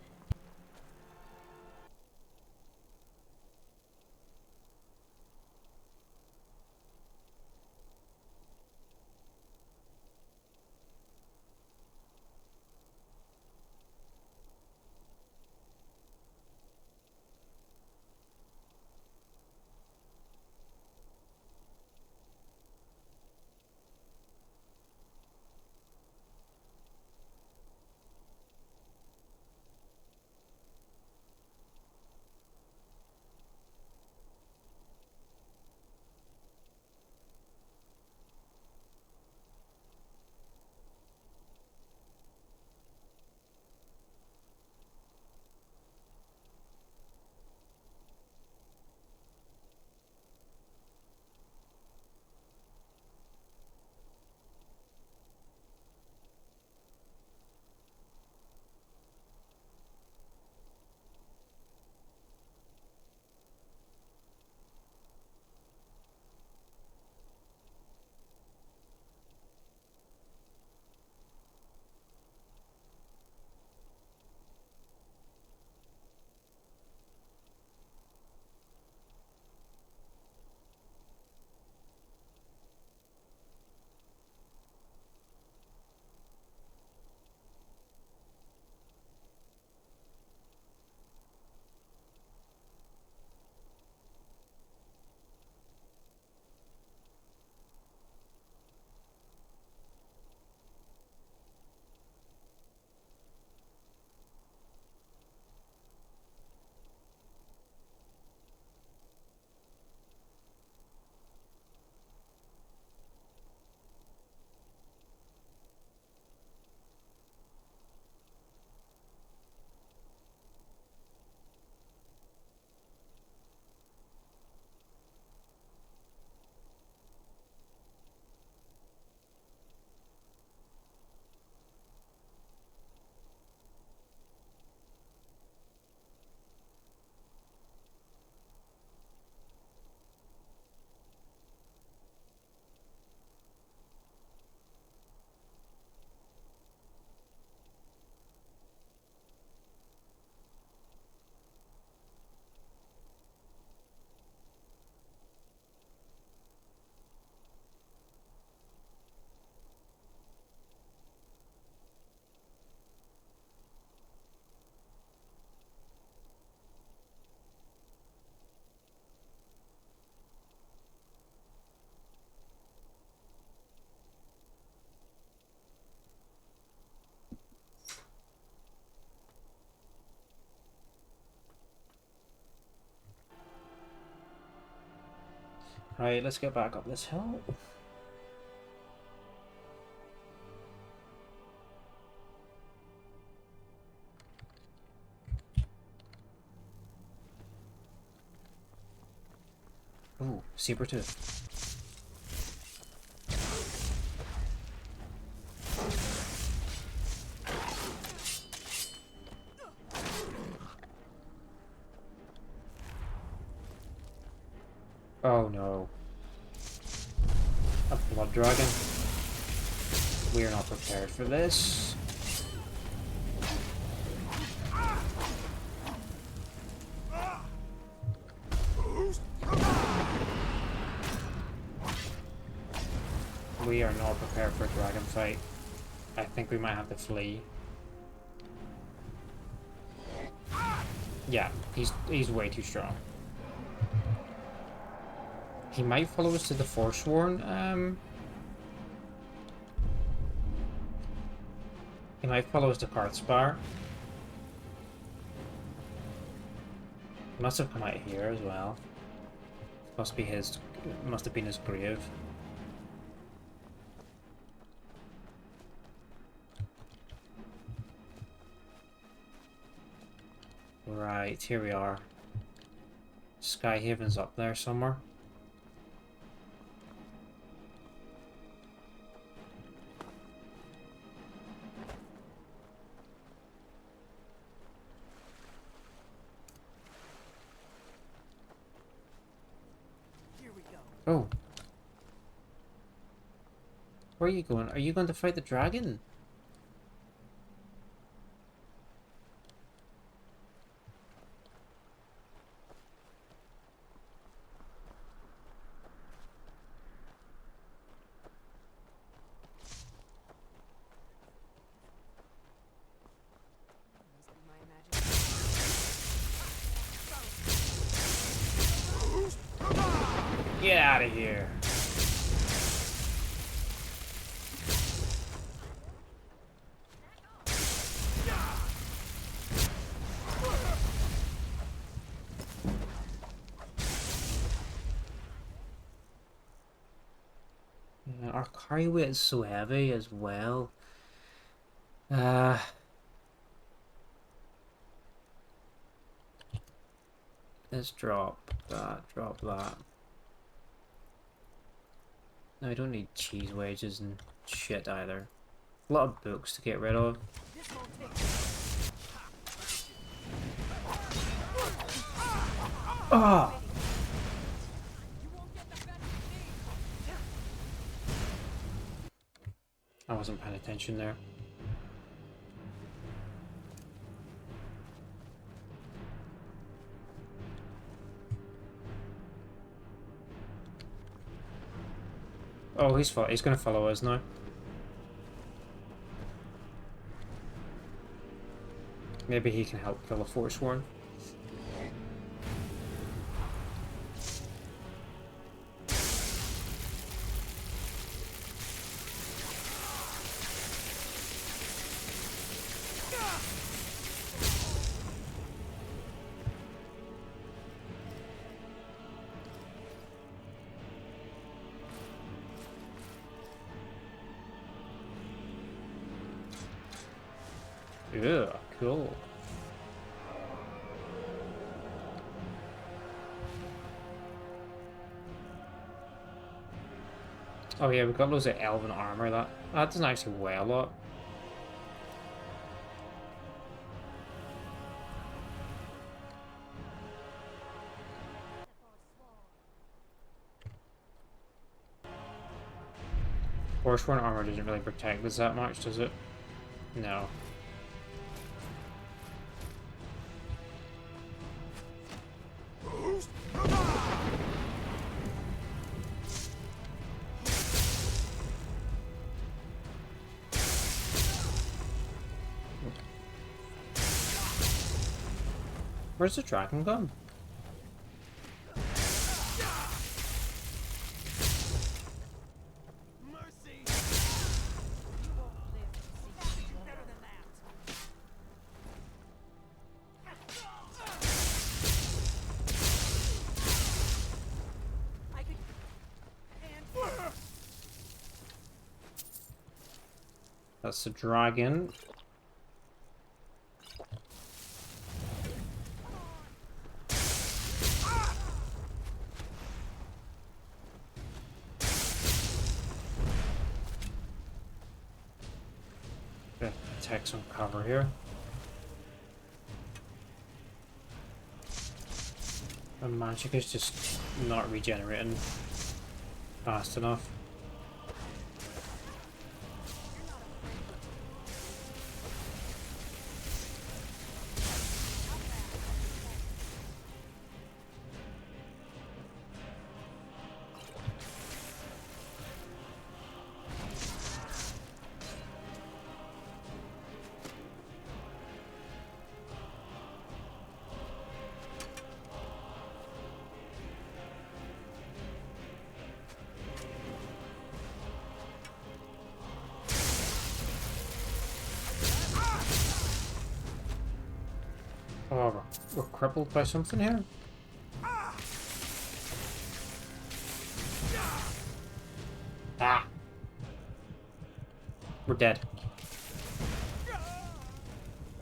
Right, let's get back up this hill. Ooh, saber tooth. Oh no. A blood dragon. We are not prepared for this. dragon fight. I think we might have to flee. Yeah, he's way too strong. He might follow us to the Forsworn. He might follow us to Kartspar. He must have come out here as well. Must be his. Must have been his grave. Right, here we are. Skyhaven's up there somewhere. Here we go. Oh. Where are you going? Are you going to fight the dragon? Must be my imagination. Get out of here. Yeah, our carry weight is so heavy as well. Let's drop that, drop that. No, we don't need cheese wages and shit either. A lot of books to get rid of. This won't take. Ah! I wasn't paying attention there. Oh, he's gonna follow us now. Maybe he can help kill a Forsworn. Yeah, cool. Oh yeah, we've got loads of elven armor. That doesn't actually weigh a lot. Forsworn armor doesn't really protect us that much, does it? No. Where's the dragon gone? Mercy. I could. And. That's the dragon. Take some cover here. My magic is just not regenerating fast enough. Oh, we're crippled by something here. Ah! We're dead.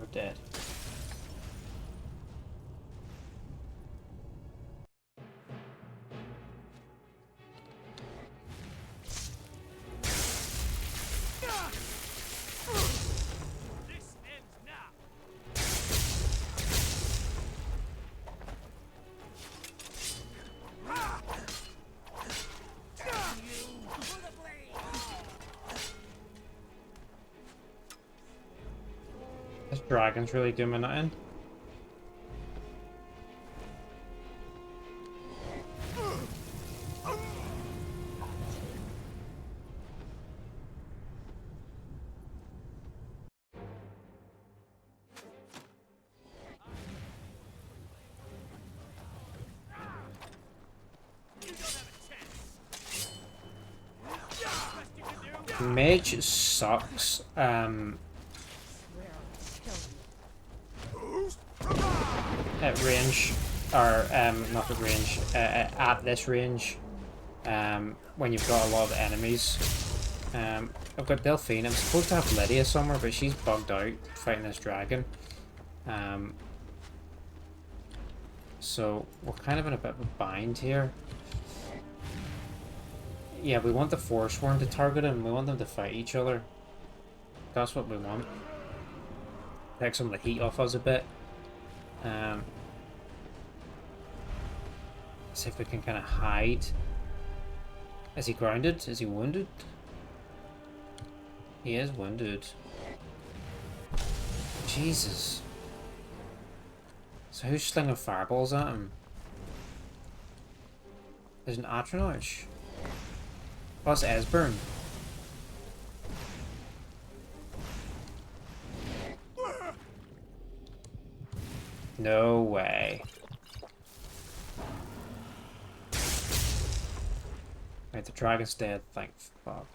We're dead. This ends now. This dragon's really doing nothing. Mage sucks. At range, or not at range, at this range, when you've got a lot of enemies. I've got Delphine. I'm supposed to have Lydia somewhere, but she's bugged out fighting this dragon. So we're kind of in a bit of a bind here. Yeah, we want the Forsworn to target him. We want them to fight each other. That's what we want. Take some of the heat off us a bit. See if we can kind of hide. Is he grounded? Is he wounded? He is wounded. Jesus. So who's slinging fireballs at him? There's an Atronach. Oh, it's Esbern. No way. Right, the dragon's dead, thank fuck.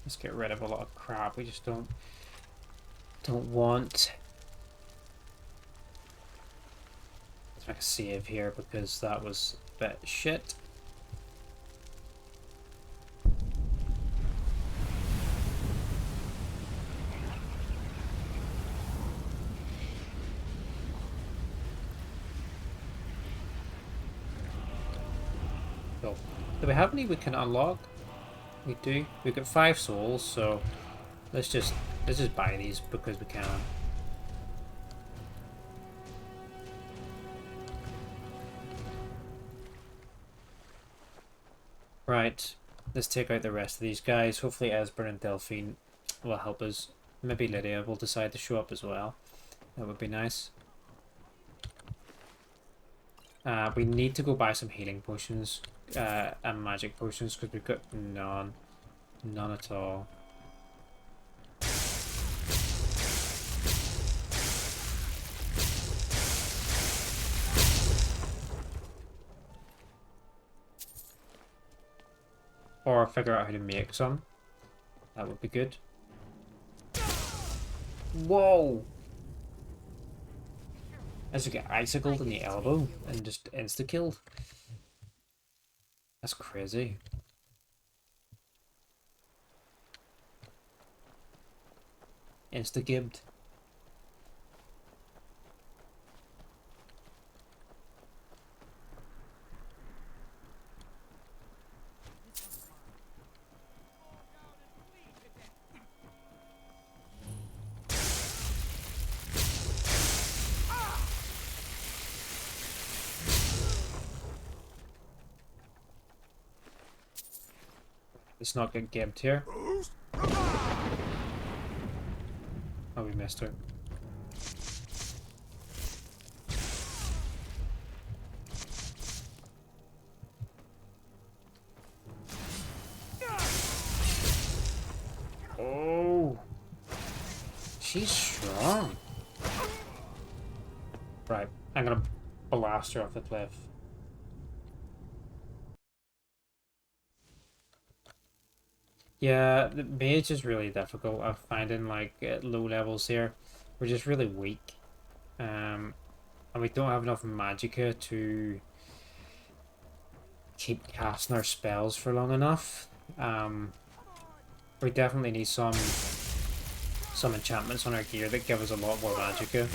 Let's get rid of a lot of crap we just don't want. Let's make a save here because that was a bit shit. Cool. Do we have any we can unlock? We do. We've got 5 souls, so let's just buy these because we can. Right, let's take out the rest of these guys. Hopefully Esbern and Delphine will help us. Maybe Lydia will decide to show up as well. That would be nice. We need to go buy some healing potions and magic potions because we've got none. None at all. Or figure out how to make some. That would be good. Whoa! As you get icicled in the elbow and just insta-killed. That's crazy. Insta-gibbed. Let's not get gibbed here. Oh, we missed her. Oh! She's strong. Right, I'm gonna blast her off the cliff. Yeah, the mage is really difficult. I'm finding like at low levels here, we're just really weak. And we don't have enough magicka to keep casting our spells for long enough. We definitely need some enchantments on our gear that give us a lot more magicka,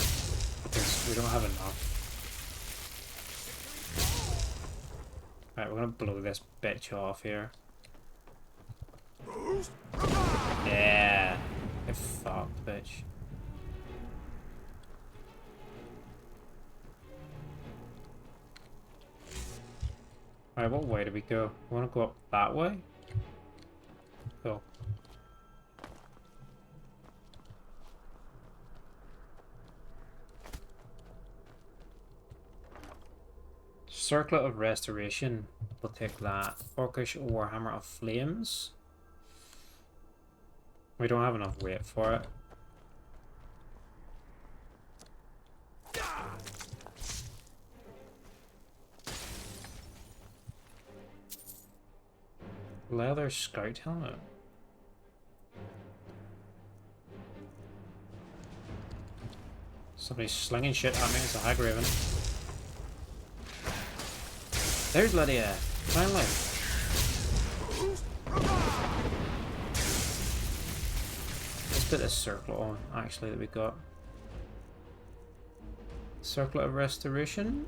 because we don't have enough. Right, we're gonna blow this bitch off here. Yeah. Get fucked, bitch. Alright, what way do we go? We wanna go up that way? Cool. Circlet of Restoration. We'll take that. Orcish Warhammer of Flames. We don't have enough weight for it. Leather Scout Helmet. Somebody's slinging shit at me. It's a Hag Raven. There's Lydia. Finally. Let's put this circlet on, actually, that we got. Circlet of Restoration.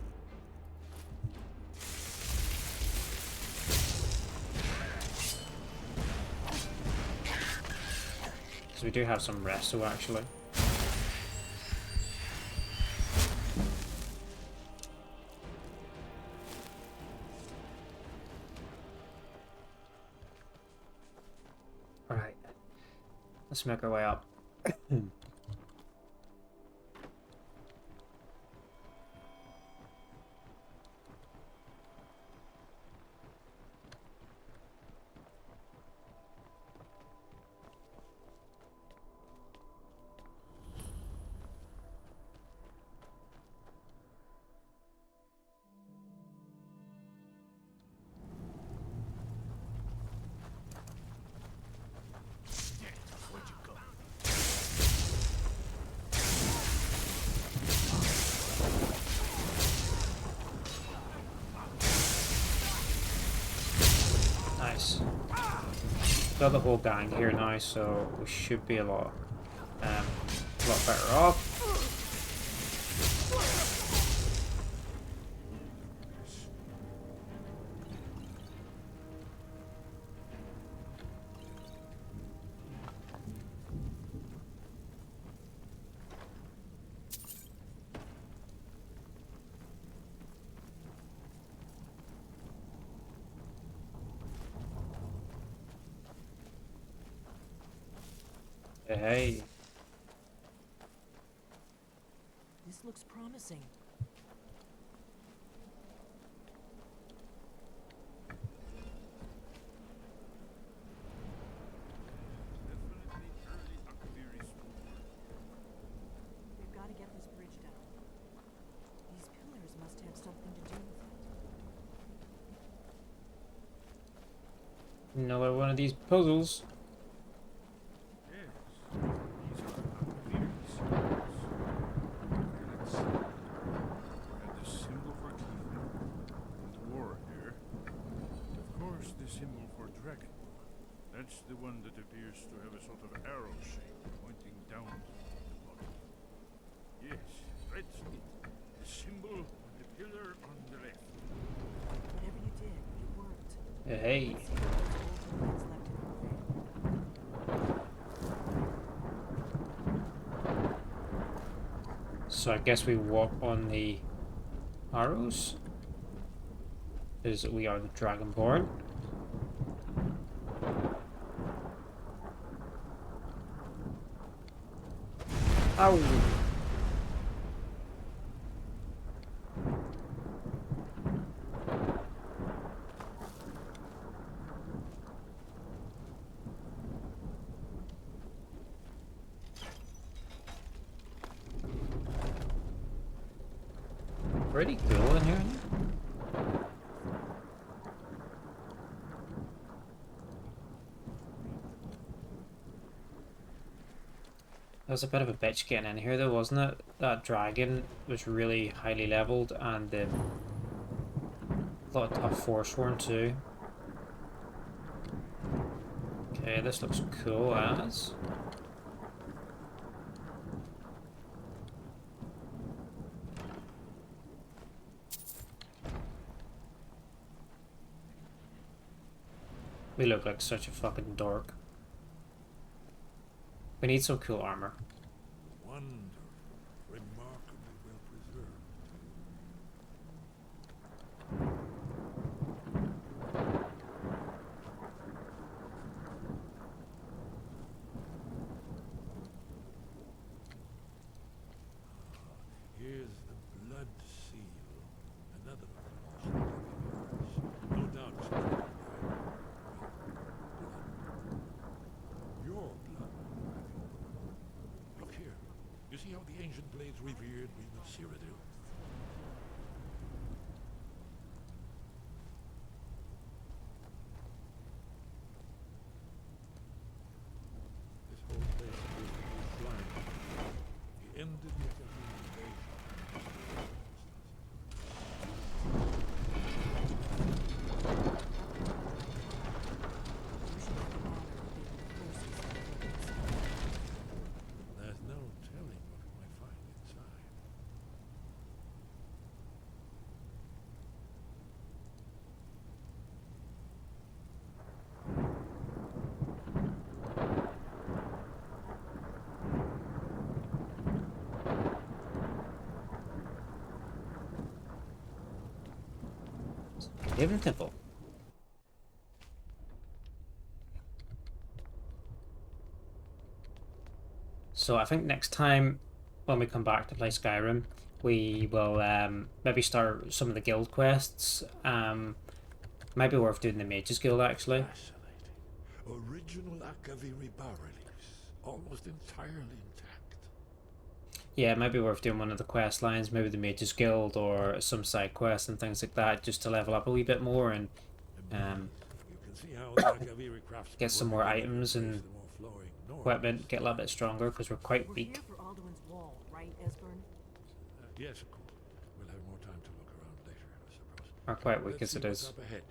Because we do have some resto, actually. Alright. Let's make our way up. Nice. Got the whole gang here now, so we should be a lot better off. Hey. This looks promising. We've got to get this bridge down. These pillars must have something to do with it. Another one of these puzzles. That's the one that appears to have a sort of arrow shape pointing down to the bottom. Yes, that's it. The symbol on the pillar on the left. Whatever you did, it worked. Hey. Let's see what those old remains left in the So I guess we walk on the arrows. Is we are the Dragonborn. Ow! pretty cool in here. That was a bit of a bitch getting in here though, wasn't it? That dragon was really highly leveled and a lot of Forsworn too. Okay, this looks cool as. We look like such a fucking dork. We need some cool armor. Wonderful, remarkably well preserved. Here's the blood seal. Another of the most no doubt it's blood. Your blood. Look here. You see how the ancient blades revered me with Cyrodiil? This whole place appears to be blind. He ended the invasion. There's no telling what we might find inside. Haven Temple. So I think next time when we come back to play Skyrim, we will maybe start some of the guild quests. Might be worth doing the Mages Guild actually. Fascinating. Original Akaviri bas-reliefs, almost entirely intact. Yeah, it might be worth doing one of the quest lines, maybe the Mages Guild or some side quests and things like that, just to level up a wee bit more and You can see how the Akaviri craftsmen get some work more together items to and raise the more flowing north. equipment, get a little bit stronger because we're quite We're weak. here for Alduin's Wall, right, Esbern? Yes, of course. We'll have more time to look around later, I suppose. We're quite weak Let's as see it what's is. up ahead.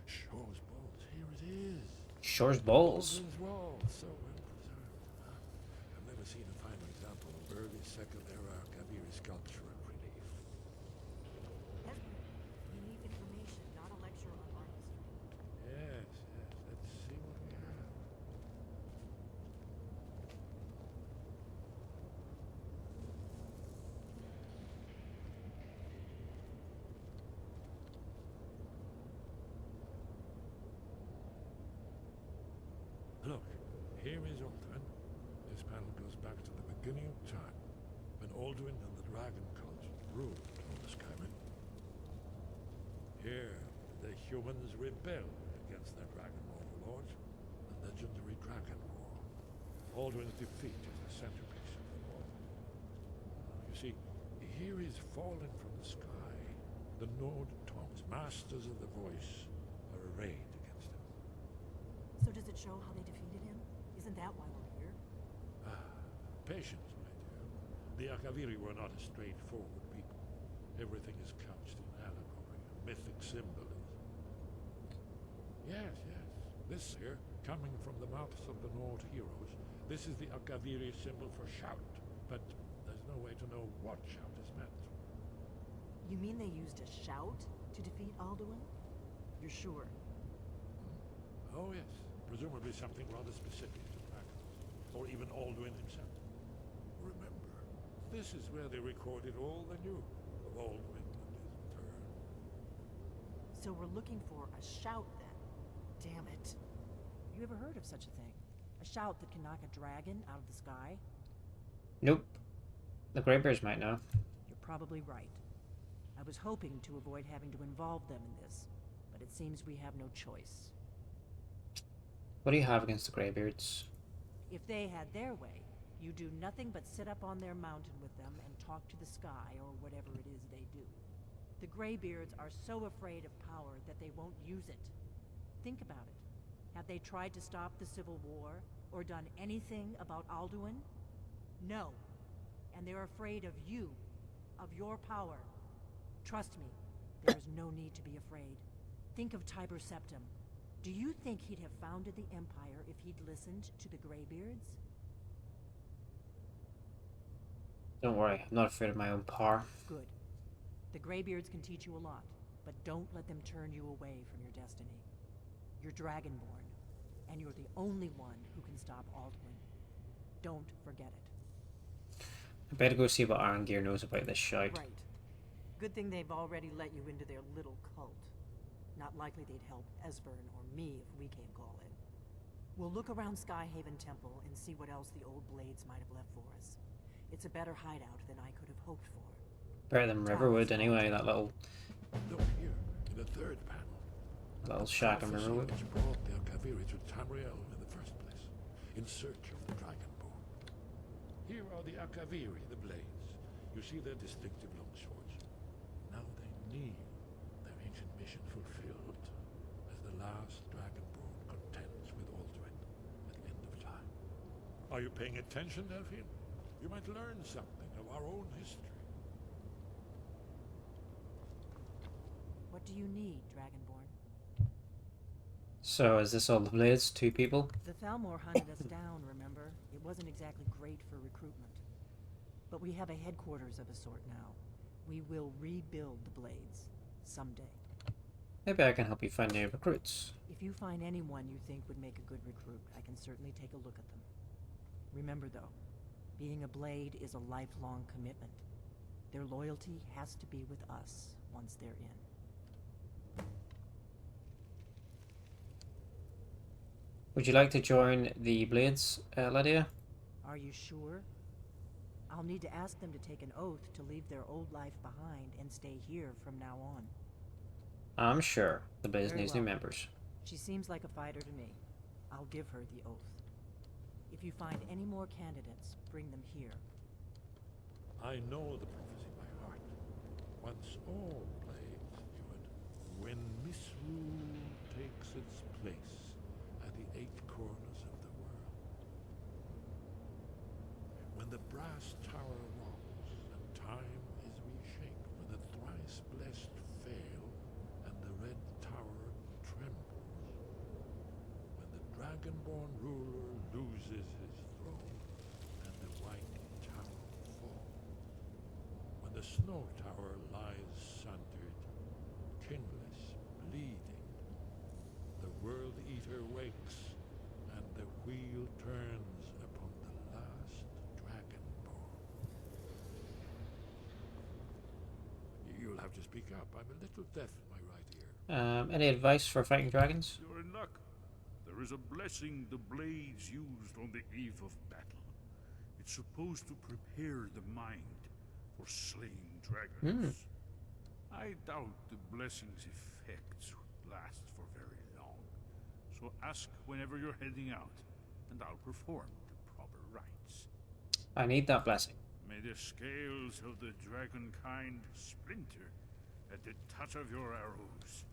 Shore's Balls, here it is. Shore's Balls. Alduin's Wall, so well preserved. I've never seen a finer example of early Second Era Akaviri sculpture and relief. Esbern, we need information, not a lecture on art history. Yes, yes. Let's see what we have. Look, here is Alduin. This panel goes back to the beginning of time, when Alduin and the dragon cult ruled over Skyrim. Here, the humans rebelled against their dragon overlords, the legendary Dragon War. Alduin's defeat is the centerpiece of the war. You see, here is fallen from the sky. The Nord tongues, masters of the voice, are arrayed against him. So does it show how they defeated him? Isn't that why we're here? Patience, my dear. The Akaviri were not a straightforward people. Everything is couched in allegory and mythic symbolism. Yes, yes. This here, coming from the mouths of the Nord heroes, this is the Akaviri symbol for shout. But there's no way to know what shout is meant. You mean they used a shout to defeat Alduin? You're sure? Oh, yes. Presumably something rather specific to dragons, or even Alduin himself. Remember, this is where they recorded all they knew of Alduin and his turn. So we're looking for a shout then. Damn it. You ever heard of such a thing? A shout that can knock a dragon out of the sky? Nope. The Greybeards might know. You're probably right. I was hoping to avoid having to involve them in this, but it seems we have no choice. What do you have against the Greybeards? If they had their way, you do nothing but sit up on their mountain with them and talk to the sky or whatever it is they do. The Greybeards are so afraid of power that they won't use it. Think about it. Have they tried to stop the Civil War or done anything about Alduin? No. And they're afraid of you, of your power. Trust me, there is no need to be afraid. Think of Tiber Septim. Do you think he'd have founded the Empire if he'd listened to the Greybeards? Don't worry, I'm not afraid of my own power. Good. The Greybeards can teach you a lot, but don't let them turn you away from your destiny. You're Dragonborn, and you're the only one who can stop Alduin. Don't forget it. I better go see what Arangir knows about this shout. Right. Good thing they've already let you into their little cult. Not likely they'd help Esbern or me if we came calling. We'll look around Skyhaven Temple and see what else the old Blades might have left for us. It's a better hideout than I could have hoped for. Better than Riverwood anyway, that little Look here, in the third panel. shack in Riverwood. Which brought the Alcaviri to Tamriel in the first place, in search of the Dragonborn. Here are the Alcaviri, the blades. You see their distinctive longswords. Now they need their ancient mission fulfilled, as the last Dragonborn contends with Alduin at the end of time. Are you paying attention, Delphine? You might learn something of our own history. What do you need, Dragonborn? So is this all the Blades? 2 people? The Thalmor hunted us down, remember? It wasn't exactly great for recruitment. But we have a headquarters of a sort now. We will rebuild the Blades. Someday. Maybe I can help you find new recruits. If you find anyone you think would make a good recruit, I can certainly take a look at them. Remember though, being a Blade is a lifelong commitment. Their loyalty has to be with us once they're in. Would you like to join the Blades, Lydia? Are you sure? I'll need to ask them to take an oath to leave their old life behind and stay here from now on. I'm sure the Blades Very needs well. new members. She seems like a fighter to me. I'll give her the oath. If you find any more candidates, bring them here. I know the prophecy by heart. Once all blades knew it, when misrule takes its place at the 8 corners of the world. When the brass tower rocks and time is reshaped, when the thrice blessed fail and the red tower trembles, when the dragonborn ruler loses his throne and the white tower falls, when the snow tower lies sundered, kinless, bleeding, the world eater wakes and the wheel turns upon the last dragonborn. You'll have to speak up. I'm a little deaf in my right ear. Any advice for fighting dragons? You're in luck. There is a blessing the blades used on the eve of battle. It's supposed to prepare the mind for slaying dragons. I doubt the blessing's effects would last for very long. So ask whenever you're heading out, and I'll perform the proper rites. I need that blessing. May the scales of the dragonkind splinter at the touch of your arrows,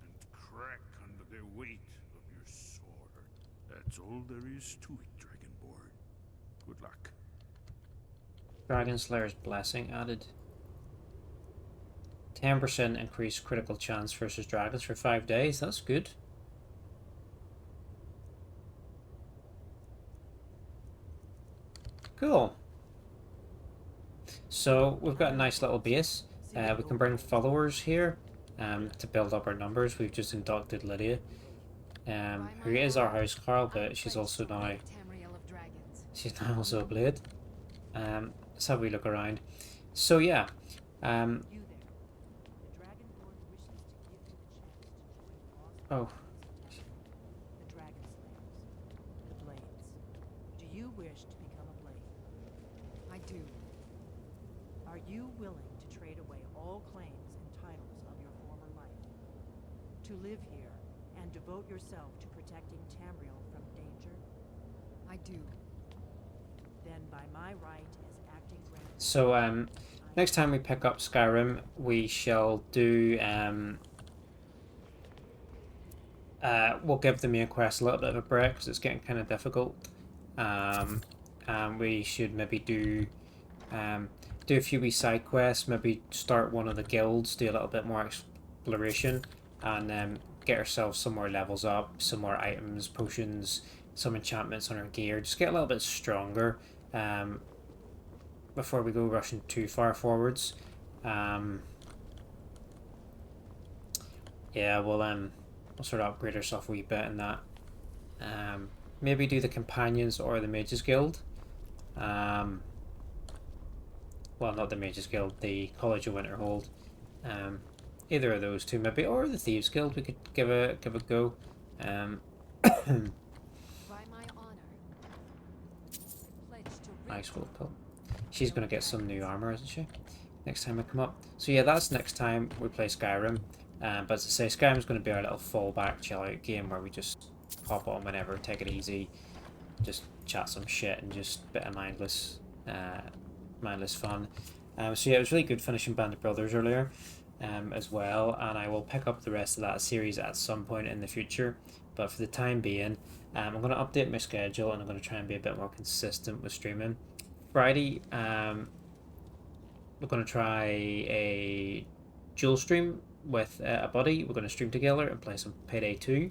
and crack under the weight of your sword. That's all there is to it, Dragonborn. Good luck. Dragon Slayer's blessing added. 10% increased critical chance versus dragons for 5 days. That's good. Cool. So we've got a nice little base. We can bring followers here to build up our numbers. We've just inducted Lydia, who is our housecarl, but she's also now also a blade. Let's have a wee look around. So yeah, You there. The Dragonborn wishes to give you the chance Oh. The dragon slayers. The blades. Do you wish to become a blade? I do. Are you willing to trade away all claims and titles of your former life? To live here and devote yourself to protecting Tamriel from danger? I do. Then by my right as acting grand... So, next time we pick up Skyrim, we shall do, we'll give the main quest a little bit of a break because it's getting kind of difficult. And we should maybe do a few wee side quests, maybe start one of the guilds, do a little bit more exploration, and get ourselves some more levels up, some more items, potions, some enchantments on our gear, just get a little bit stronger before we go rushing too far forwards. Yeah, we'll sort of upgrade ourselves a wee bit in that. Maybe do the companions or the mages guild. Well, not the mages guild, the College of Winterhold. Either of those two maybe, or the thieves guild. We could give a go. By my honor. I pledge to rid Nice will pull. She's gonna get some new armor, isn't she? Next time I come up. So yeah, that's next time we play Skyrim. But as I say, Skyrim's going to be our little fallback chill out game where we just pop on whenever, take it easy, just chat some shit and just a bit of mindless fun. So yeah, it was really good finishing Band of Brothers earlier as well, and I will pick up the rest of that series at some point in the future. But for the time being, I'm going to update my schedule and I'm going to try and be a bit more consistent with streaming. Friday, we're going to try a dual stream with a buddy. We're going to stream together and play some Payday 2.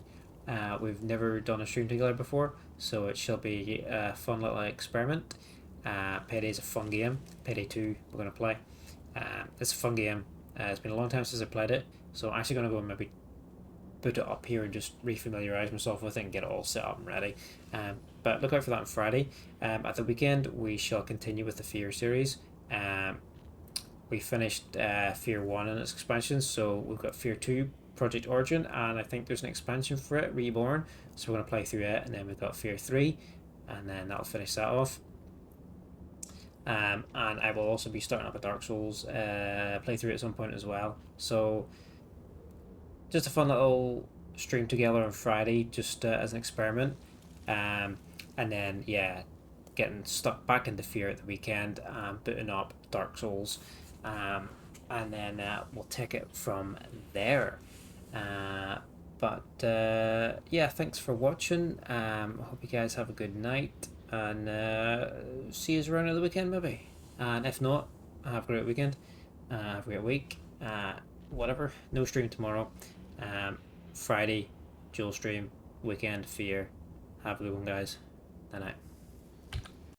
We've never done a stream together before, so it shall be a fun little experiment. Payday is a fun game. Payday 2 we're going to play. It's a fun game. It's been a long time since I played it, so I'm actually going to go and maybe put it up here and just refamiliarize myself with it and get it all set up and ready. But look out for that on Friday. At the weekend, we shall continue with the Fear series. We finished Fear 1 and its expansions, so we've got Fear 2, Project Origin, and I think there's an expansion for it, Reborn, so we're going to play through it, and then we've got Fear 3, and then that'll finish that off. And I will also be starting up a Dark Souls playthrough at some point as well, so just a fun little stream together on Friday, just as an experiment, and then, yeah, getting stuck back into Fear at the weekend, booting up Dark Souls, and then we'll take it from there. But yeah, thanks for watching. I hope you guys have a good night, and see you around the weekend maybe. And if not, have a great weekend, have a great week. Whatever, no stream tomorrow. Friday, dual stream, weekend, Fear. Have a good one, guys. Good night.